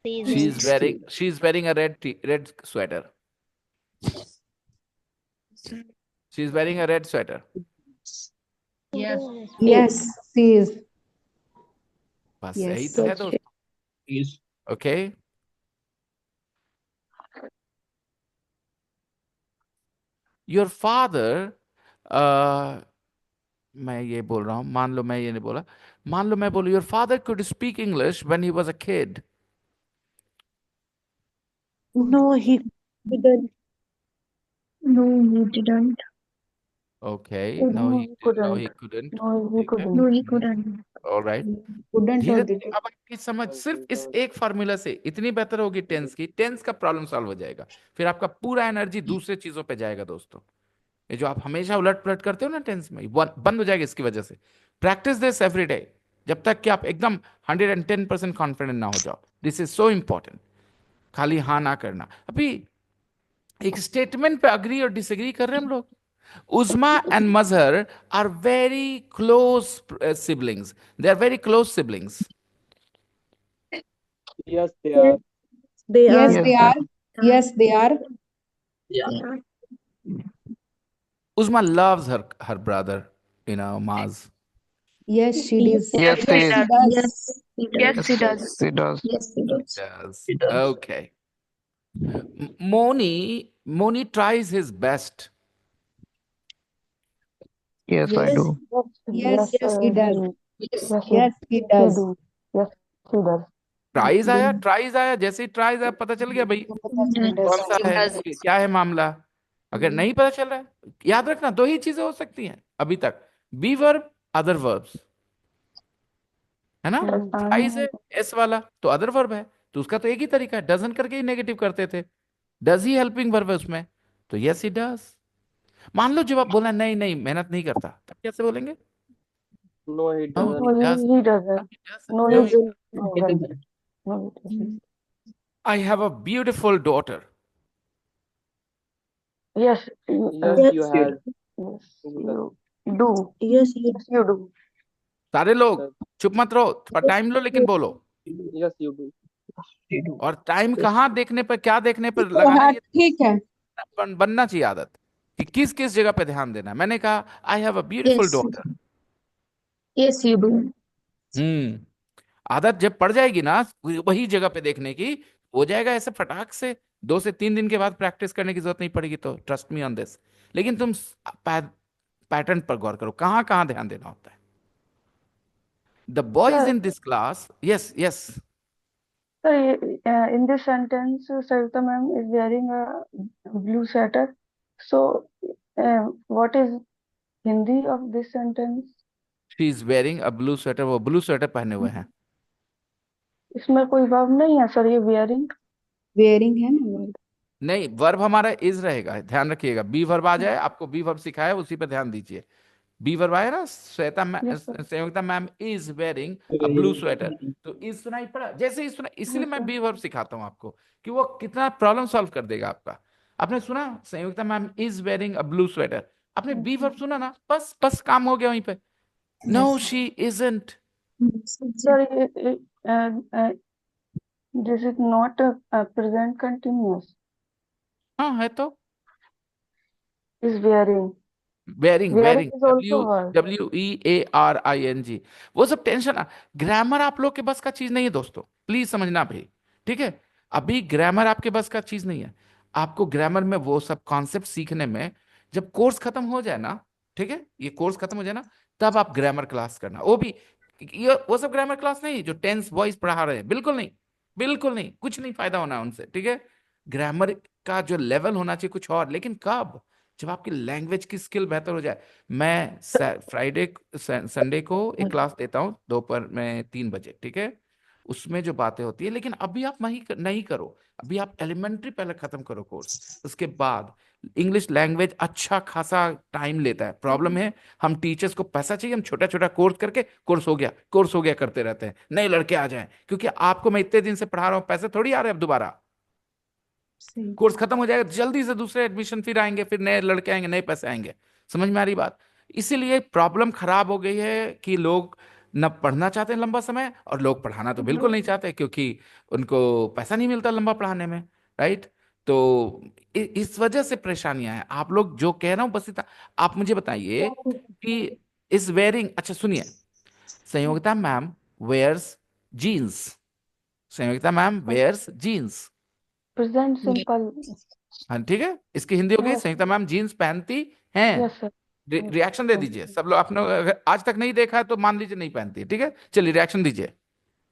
She she isn't. Is wearing a red sweater, she is wearing a red sweater. Yes. Yes, she is. बस Yes. यही तो है दोस्तों। Yes. ओके योर फादर, मैं ये बोल रहा हूं, मान लो मैं ये नहीं बोला, मान लो मैं बोलूं your father could speak English when he was a kid. No, he didn't. No, he didn't. Okay no No, he he no couldn't. He couldn't। No, he ठीक है, couldn't. No, he couldn't. Alright. Couldn't or धीरे did धीरे it? अब आपकी समझ सिर्फ इस एक फार्मूला से इतनी बेहतर होगी टेंस की, टेंस का प्रॉब्लम सॉल्व हो जाएगा, फिर आपका पूरा एनर्जी दूसरे चीजों पे जाएगा दोस्तों। ये जो आप हमेशा उलट पलट करते हो ना टेंस में, बंद हो जाएगा इसकी वजह से। प्रैक्टिस दिस एवरी डे जब तक कि आप एकदम 110% कॉन्फिडेंट ना हो जाओ। This is so important. खाली हाँ ना करना। अभी एक स्टेटमेंट पे अग्री और डिसएग्री कर रहे हैं हम लोग। Uzma and Mazhar are very close siblings, they are very close siblings. Yes, they Yes, are. they Yes, are. they Yes, are. Yes, they are. Yeah. Yeah. Uzma loves her brother, Maz. Yes, she does. yes, Yes, she he is. does. Does. Yes, he Yes, does. He does. she does. Yes, he does. Yes. It does. Okay. Moni tries his best. Yes, I Yes. do. Yes, Yes, he does. Yes. Yes, Yes, he she does. do. Yes, she does. Tries आया, जैसे he tries आया पता चल गया भाई कौन सा He है, does. क्या है मामला। अगर नहीं पता चल रहा है, याद रखना दो ही चीजें हो सकती हैं अभी तक, बी वर्ब अदर वर्ब्स, है ना? ट्राइज है एस वाला तो अदर वर्ब है, तो उसका तो एक ही तरीका है, डजन करके ही नेगेटिव करते थे। डज ही हेल्पिंग वर्ब है उसमें, तो यस ही डज। मान लो जब आप बोला नहीं नहीं मेहनत नहीं करता, तब कैसे बोलेंगे? No, he No, doesn't. he No, does. he doesn't. No, No, he he doesn't. It doesn't. doesn't. No, he doesn't. I have a beautiful daughter. Yes, Yes, Yes, you She have. does. yes, Doesn't. you do. yes, you Yes, you do. सारे लोग Yes, चुप मत रहो, थोड़ा time लो लेकिन बोलो। yes, you do. She do. और time कहाँ देखने पर, क्या देखने पर तो लगाना, हाँ ये ठीक है। बनना चाहिए आदत कि किस किस जगह पे ध्यान देना है। मैंने कहा I have a beautiful Yes. Daughter. Yes, you do. आदत जब पड़ जाएगी ना वही जगह पे देखने की, हो जाएगा ऐसे फटाक से। 2 से 3 दिन के बाद प्रैक्टिस करने की जरूरत नहीं पड़ेगी, तो ट्रस्ट मी ऑन दिस। लेकिन तुम पैटर्न पर गौर करो, कहाँ कहाँ ध्यान देना होता है। The boys Sir, in this class, yes yes, Sorry, in this sentence, Savita ma'am is wearing a blue sweater. So, what is Hindi of this sentence? She is wearing a blue sweater, वो blue sweater पहने हुए हैं। इसमें कोई verb नहीं है sir, ये wearing. Wearing है ना वर्ड। नहीं, वर्ब हमारा इज रहेगा, ध्यान रखिएगा। बी वर्ब आ जाए, आपको बी वर्ब सिखाया उसी पे ध्यान दीजिए। बी वर्ब आया ना, Yes, sir. Sanyukta ma'am is wearing a blue sweater, तो इज सुनाई पड़ा, जैसे ही सुना, इसीलिए Yes, मैं sir. बी वर्ब सिखाता हूँ आपको कि वो कितना प्रॉब्लम सॉल्व कर देगा आपका। आपने सुना Sanyukta ma'am is wearing a blue sweater, आपने बी वर्ब सुना ना, बस बस काम हो गया वहीं पे। No she isn't. Sir, this is not a present continuous. हाँ है तो Is wearing. Wearing, Wearing wearing, is also verb. WEARING। वो सब टेंशन, ग्रामर आप लोग के बस का चीज नहीं है दोस्तों, प्लीज समझना भाई, ठीक है। अभी ग्रामर आपके बस का चीज नहीं है। आपको ग्रामर में वो सब कॉन्सेप्ट सीखने में, जब कोर्स खत्म हो जाए ना, ठीक है, ये कोर्स खत्म हो जाए ना, तब आप ग्रामर क्लास करना। वो भी ये वो सब ग्रामर क्लास नहीं जो टेंस वॉइस पढ़ा रहे हैं, बिल्कुल नहीं, बिल्कुल नहीं, कुछ नहीं फायदा होना उनसे, ठीक है। ग्रामर का जो लेवल होना चाहिए कुछ और, लेकिन कब, जब आपकी लैंग्वेज की स्किल बेहतर हो जाए। मैं फ्राइडे संडे को एक क्लास देता हूँ दोपहर में 3 बजे, ठीक है। उसमें जो बातें होती है, लेकिन अभी आप नहीं करो, अभी आप एलिमेंट्री पहले खत्म करो कोर्स, उसके बाद इंग्लिश लैंग्वेज अच्छा खासा टाइम लेता है। प्रॉब्लम है हम टीचर्स को पैसा चाहिए, हम छोटा छोटा कोर्स करके कोर्स हो गया, कोर्स हो गया करते रहते हैं, नए लड़के आ जाएं, क्योंकि आपको मैं इतने दिन से पढ़ा रहा हूँ, पैसे थोड़ी आ रहे हैं अब दोबारा। सही। कोर्स खत्म हो जाएगा, जल्दी से दूसरे एडमिशन फिर आएंगे, फिर नए लड़के आएंगे, नए पैसे आएंगे। समझ में आ रही बात? इसीलिए प्रॉब्लम खराब हो गई है कि लोग न पढ़ना चाहते हैं लंबा समय, और लोग पढ़ाना तो बिल्कुल नहीं चाहते, क्योंकि उनको पैसा नहीं मिलता लंबा पढ़ाने में, राइट। तो इस वजह से परेशानियां हैं। आप लोग जो कह रहा हूं बस इतना, आप मुझे बताइए कि इज वेयरिंग, अच्छा सुनिए, Sanyogita ma'am wears jeans, Sanyogita ma'am wears jeans, Present simple. हाँ ठीक है, इसकी हिंदी हो गई, Yes, संयुक्ता मैम जीन्स पहनती हैं। yes, sir. Yes, रिएक्शन दे yes. दीजिए सब लोग, आपने अगर आज तक नहीं देखा है तो मान लीजिए नहीं पहनती है, ठीक है। चलिए रिएक्शन दीजिए।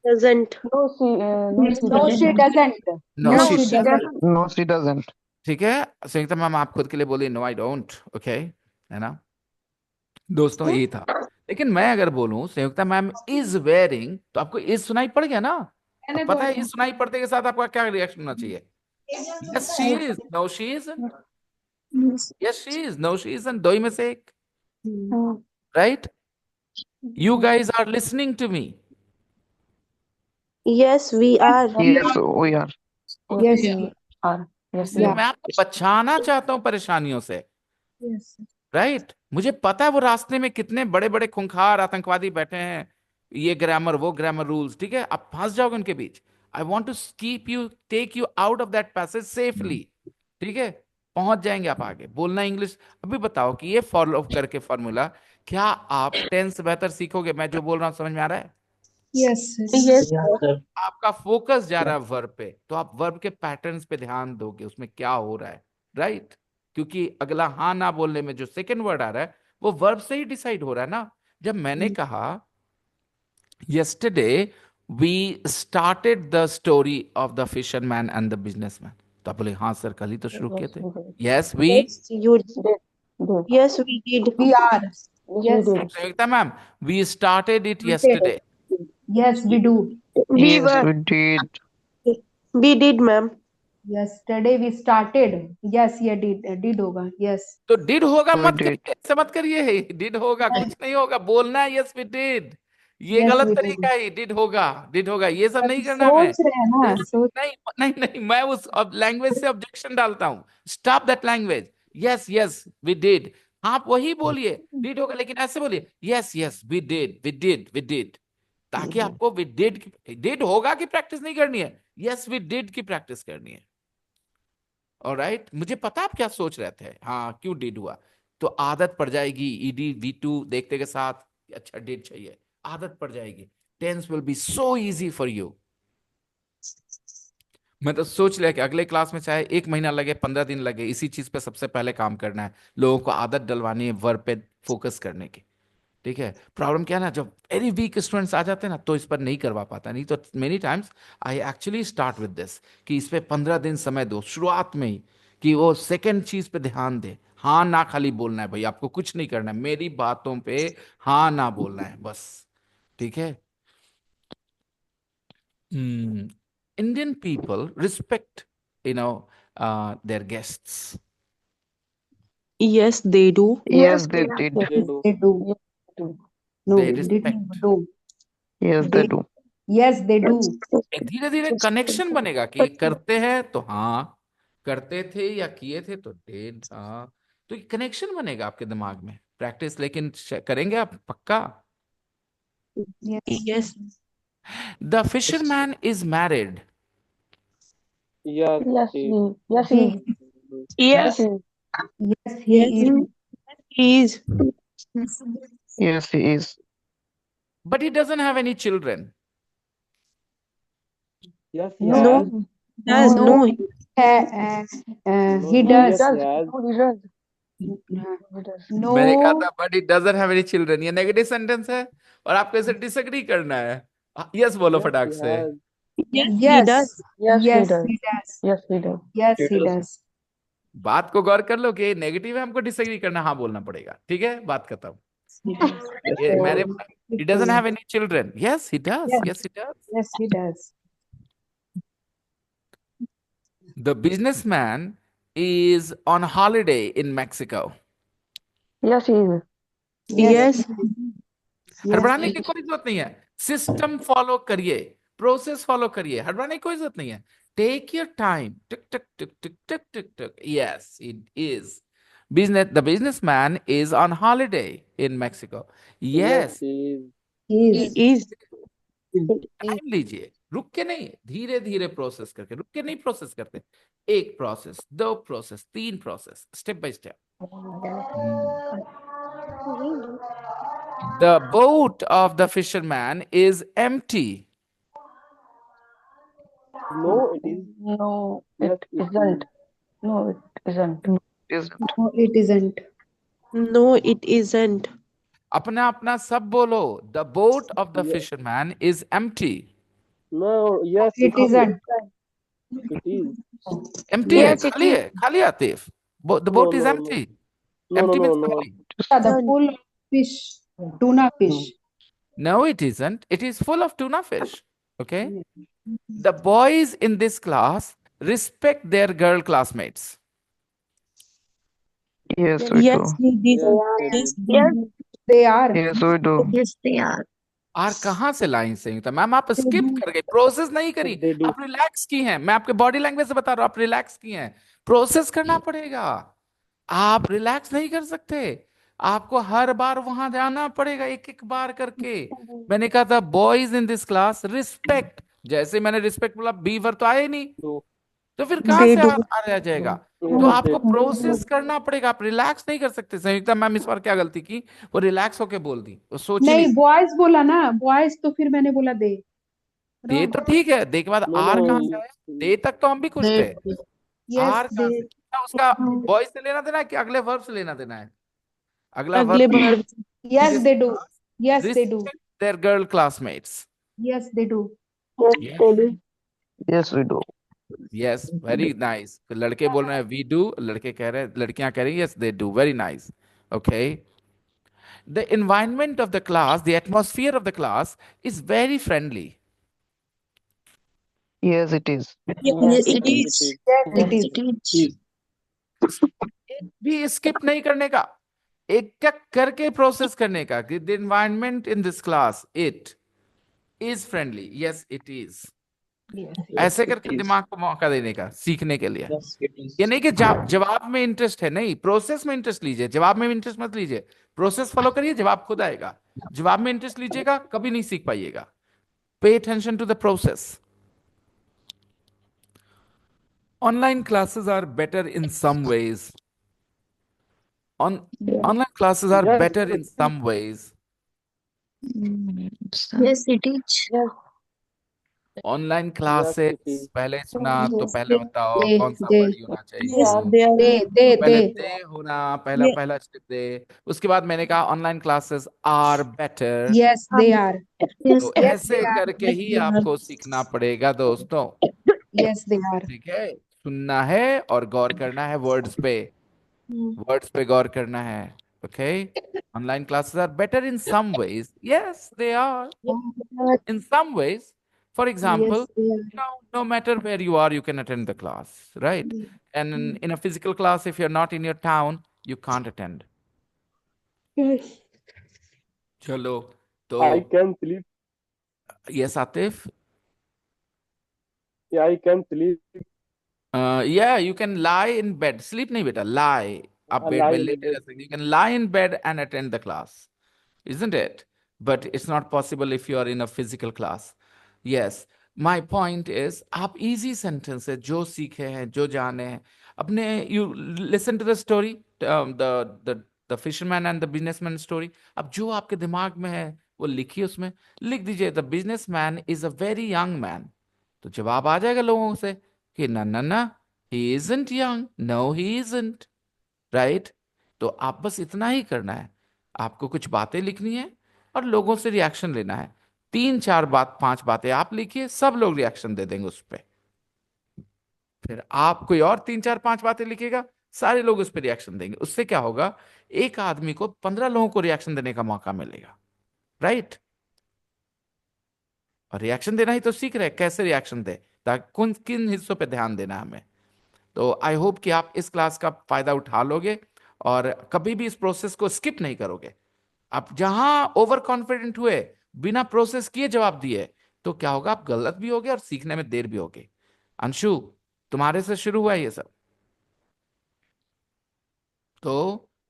Doesn't. No, she no she doesn't. Doesn't. No no she, she doesn't. No, she doesn't. ठीक है। संयुक्ता मैम आप खुद के लिए बोलिए नो आई डोंट, ओके, है ना दोस्तों, यही था। लेकिन मैं अगर बोलूं संयुक्ता मैम इज वेयरिंग, तो आपको इज सुनाई पड़ गया ना। अब पता है इज सुनाई पड़ते के साथ आपका क्या रिएक्शन होना चाहिए? Yes she is, no she is, yes she is, no she is, दो ही में से एक, right. You guys are listening to me? Yes, we are. Yes, we are. Yes Are. Yes, इसलिए we मैं are. आपको बचाना चाहता हूं परेशानियों से, यस राइट। मुझे पता है वो रास्ते में कितने बड़े बड़े खूंखार आतंकवादी बैठे हैं, ये ग्रामर वो ग्रामर रूल्स, ठीक है, आप फंस जाओगे उनके बीच। I want to keep you, take you out of that passage safely, ठीक है। पहुंच जाएंगे आप आगे, बोलना इंग्लिश। अभी बताओ कि ये फॉलो करके फॉर्मूला, क्या आप टेंस बेहतर सीखोगे? मैं जो बोल रहा हूँ समझ में आ रहा है? Yes Yes, Yeah, sir. sir. आपका फोकस जा रहा है वर्ब पे, तो आप वर्ब के पैटर्न्स पे ध्यान दोगे, उसमें क्या हो रहा है, राइट। क्योंकि अगला हाँ ना बोलने में जो सेकंड वर्ड आ रहा है वो वर्ब से ही डिसाइड हो रहा है ना। जब मैंने कहा yesterday we started the story of the fisherman and the businessman, तो आप बोले हाँ सर कल ही तो शुरू किए थे। Yes we, Yes, you did. Did. Yes, we did. We are. Yes, we yes did. Sanyukta ma'am we started it yesterday, yes we do. We Yes, were. we did. We did, ma'am. Yesterday we started. Yes ये did होगा। Yes तो did होगा We मत did. करिए, ऐसे मत करिए, did होगा कुछ नहीं होगा, बोलना है यस वी डिड, ये यस गलत वी डिड। तरीका है, डिड होगा, डिड होगा, ये सब नहीं करना मैं। सोच रहे हैं ना, सोच। नहीं नहीं नहीं, मैं उस लैंग्वेज से ऑब्जेक्शन डालता हूँ, stop that language. Yes yes we did, आप वही बोलिए, डिड होगा, लेकिन ऐसे बोलिए yes yes we did, we did, we did, ताकि आपको वी डिड होगा की प्रैक्टिस नहीं करनी है, यस वी डिड की प्रैक्टिस करनी है। ऑलराइट, मुझे पता आप क्या सोच रहे थे, हाँ क्यों डिड हुआ, तो आदत पड़ जाएगी ईडी V2 देखते के साथ, अच्छा डिड चाहिए, आदत पड़ जाएगी। Tense will be so easy for you. मैं तो सोच लिया कि अगले क्लास में चाहे 1 महीना लगे, 15 दिन लगे, इसी चीज पे सबसे पहले काम करना है, लोगों को आदत डलवानी है वर्ब पे फोकस करने की, ठीक है, प्रॉब्लम क्या है ना, जब वेरी वीक स्टूडेंट्स आ जाते हैं ना तो इस पर नहीं करवा पाता, नहीं तो many times I actually start with this कि इस पे 15 दिन समय दो शुरुआत में ही, कि वो सेकंड चीज पे ध्यान दे। हाँ ना खाली बोलना है भाई, आपको कुछ नहीं करना है, मेरी बातों पे हाँ ना बोलना है बस। ठीक है। Indian people respect there guests. Yes, they do. Yes, Yes, they yes, did. yes, They do. They do. yes, they do. No, They did respect. not do. Yes, they They, do. yes, they do. एक धीरे धीरे connection बनेगा कि करते हैं तो हाँ, करते थे या किए थे तो डेड, हाँ, तो कनेक्शन बनेगा आपके दिमाग में। प्रैक्टिस लेकिन करेंगे आप पक्का। Yes. Yes. The fisherman is married. Yes, Yes, he. yes, He, yes, Yes. yes, he Yes. is. He is. Yes, he is. But he doesn't have any children. Yes, he no, No. has. Does No, no. No, he he does. yes, he does, has. no, he does, Uh, he does. मैंने कहा No, था but he doesn't have any children, ये negative sentence है और आपको इसे disagree करना है। यस बोलो Yes, फटाक he से। has. Yes, he does. yes, Yes, he yes, does. he does. Yes, he does. Yes, He he does. does. बात को गौर कर लो कि नेगेटिव है, हमको डिसएग्री करना, हाँ बोलना पड़ेगा। ठीक है, बात खत्म। Yes, ये he मैंने does. he doesn't have any children. Yes, he does. Yes, Yes, he does. yes, he does. The businessman is on holiday in Mexico. Yes, he is. Yes, Yes. yes, हड़बड़ाने he की does. कोई जरूरत नहीं है, system follow करिए, process follow करिए, हड़बड़ाने की कोई जरूरत नहीं है। Take your time, tick tick tick tick tick tick tick. Yes it is business, the businessman is on holiday in Mexico. Yes, Yes, he is. He He is. is. Time लीजिए, रुक के नहीं, धीरे धीरे प्रोसेस करके, रुक के नहीं प्रोसेस करते। एक प्रोसेस, दो प्रोसेस, तीन process, step by step. The boat of the fisherman is empty. No, it is. No, Yes, it it isn't. is. No, it isn't. Isn't. No, it isn't. No, it isn't. अपना अपना सब बोलो। The boat of the Yes. fisherman is empty. No, yes, It it is. isn't. It is. Empty है, Yes, it खाली is. है, खाली Atif. The No, boat is no, no. empty. No, no, Empty no, means no. खाली। Yeah, the Isn't. full of fish, tuna fish. No, it isn't. It is full of tuna fish. Okay. The boys in this class respect their girl classmates. Yes, we Yes, do. he did. Yes, Yes, it is. yes, They are. Yes, we do. Yes, they are. Are कहाँ से line से था ma'am, आप skip कर गए, process नहीं करी, They do. आप रिलैक्स की हैं। मैं आपके बॉडी लैंग्वेज से बता रहा हूँ, आप रिलैक्स की हैं। प्रोसेस करना पड़ेगा, आप रिलैक्स नहीं कर सकते, आपको हर बार वहां जाना पड़ेगा एक एक बार करके। मैंने कहा था boys in this class respect, जैसे मैंने रिस्पेक्ट बोला बीवर तो आए नहीं, Do. तो फिर कहां they से do. आ रह जाएगा। तो Yes, they आपको do. प्रोसेस करना पड़ेगा, आप रिलैक्स नहीं कर सकते। संयुक्ता मैम इस बार क्या गलती की, वो रिलैक्स होके बोल दी, वो सोची नहीं, नहीं। बॉयज बोला ना, बॉयज, तो फिर मैंने बोला दे। दे तो ठीक है, दे के बाद No, आर no. कहाँ से आया, दे तक तो हम भी खुश थे, यस, आर कहाँ से, क्या उसका बॉयज से लेना देना है कि अगले वर्ब से लेना देना है। अगला अगले verb bar. yes, they do. Yes, they do. respect their girl classmates. Yes, they do. Yes, Yes, we do. yes, very nice। तो लड़के बोल रहे हैं we do, लड़के कह रहे हैं, लड़कियां कह रही हैं yes they do, very nice। Okay, the environment of the class, the atmosphere of the class is very friendly। Yes, it is. Yes, It it is. is. Yes, it Yes, is. it is. एक भी skip नहीं करने का, एक एक करके process करने का कि the environment in this class it is friendly। yes it is। Yes, ऐसे It करके is. दिमाग को मौका देने का सीखने के लिए। Yes, it is. ये नहीं कि जवाब में इंटरेस्ट है, नहीं, प्रोसेस में इंटरेस्ट लीजिए, जवाब में इंटरेस्ट मत लीजिए। प्रोसेस फॉलो करिए, जवाब खुद आएगा। जवाब में इंटरेस्ट लीजिएगा, कभी नहीं सीख पाइएगा। Pay attention to the process. Online classes are better in some ways, online classes are Yes, better in some ways, Yes, it is. Yes, online Yes, classes Siti. पहले सुना तो Yes, पहले बताओ they कौन सा they वर्ड होना चाहिए yes, इसमें। they are. पहले they दे होना, पहला Ye- पहला स्टेप दे। उसके बाद मैंने कहा online classes are better. yes they are Yes, तो sir. yes they ऐसे are करके yes ही they are आपको सीखना पड़ेगा दोस्तों। yes they are ठीक है, सुनना है और गौर करना है वर्ड्स पे, वर्ड्स पे गौर करना है। Okay, online classes are better in some ways, yes they are in some ways. For example, yes they are no matter where you are, you can attend the class, right? And in a physical class, if you're not in your town, you can't attend. Yes. चलो तो I can sleep. yes, Atif. Yeah, I can sleep. Yeah, you can lie in bed. Sleep नहीं बेटा, lie. आप I bed lie में in the लेटे bed. रह सकते. You can lie in bed and attend the class, isn't it? But it's not possible if you are in a physical class. Yes, my point is, आप easy sentences जो सीखे हैं, जो जाने हैं, अपने you listen to the story, the fisherman and the businessman story. अब जो आपके दिमाग में है वो लिखिए, उसमें लिख दीजिए the businessman is a very young man. तो जवाब आ जाएगा लोगों से कि ना ना ना, he isn't young, no he isn't, right? तो आप बस इतना ही करना है, आपको कुछ बातें लिखनी है और लोगों से रिएक्शन लेना है। 3 4 बात 5 बातें आप लिखिए, सब लोग रिएक्शन दे देंगे उस पर। फिर आप कोई और 3 4 5 बातें लिखिएगा, सारे लोग उस पर रिएक्शन देंगे। उससे क्या होगा, एक आदमी को 15 लोगों को रिएक्शन देने का मौका मिलेगा, राइट? और रिएक्शन देना ही तो सीख रहे हैं, कैसे रिएक्शन दे, ताकि कौन किन हिस्सों पे ध्यान देना है हमें। तो आई होप कि आप इस क्लास का फायदा उठा लोगे और कभी भी इस प्रोसेस को स्किप नहीं करोगे। आप जहां ओवर कॉन्फिडेंट हुए, बिना प्रोसेस किए जवाब दिए, तो क्या होगा, आप गलत भी होगे और सीखने में देर भी होगी। अंशु, तुम्हारे से शुरू हुआ है ये सब, तो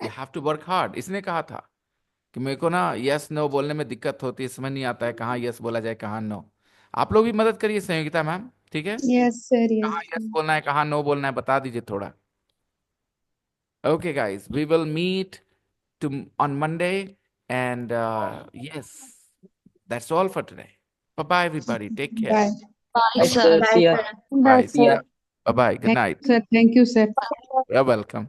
you have to work hard. इसने कहा था कि मेरे को ना यस नो बोलने में दिक्कत होती है, समझ नहीं आता है कहाँ यस बोला जाए कहाँ नो। आप लोग भी मदद करिए संयोगिता मैम, ठीक है? yes sir कहाँ yes यस बोलना है कहाँ नो बोलना है बता दीजिए थोड़ा। Okay, guys, we will meet on Monday, and yes, that's all for today. Bye bye, everybody. Take care. bye Bye, Bye, sir. sir. See ya. Bye. See ya. Bye bye. Good thank night. you sir thank you sir You're welcome.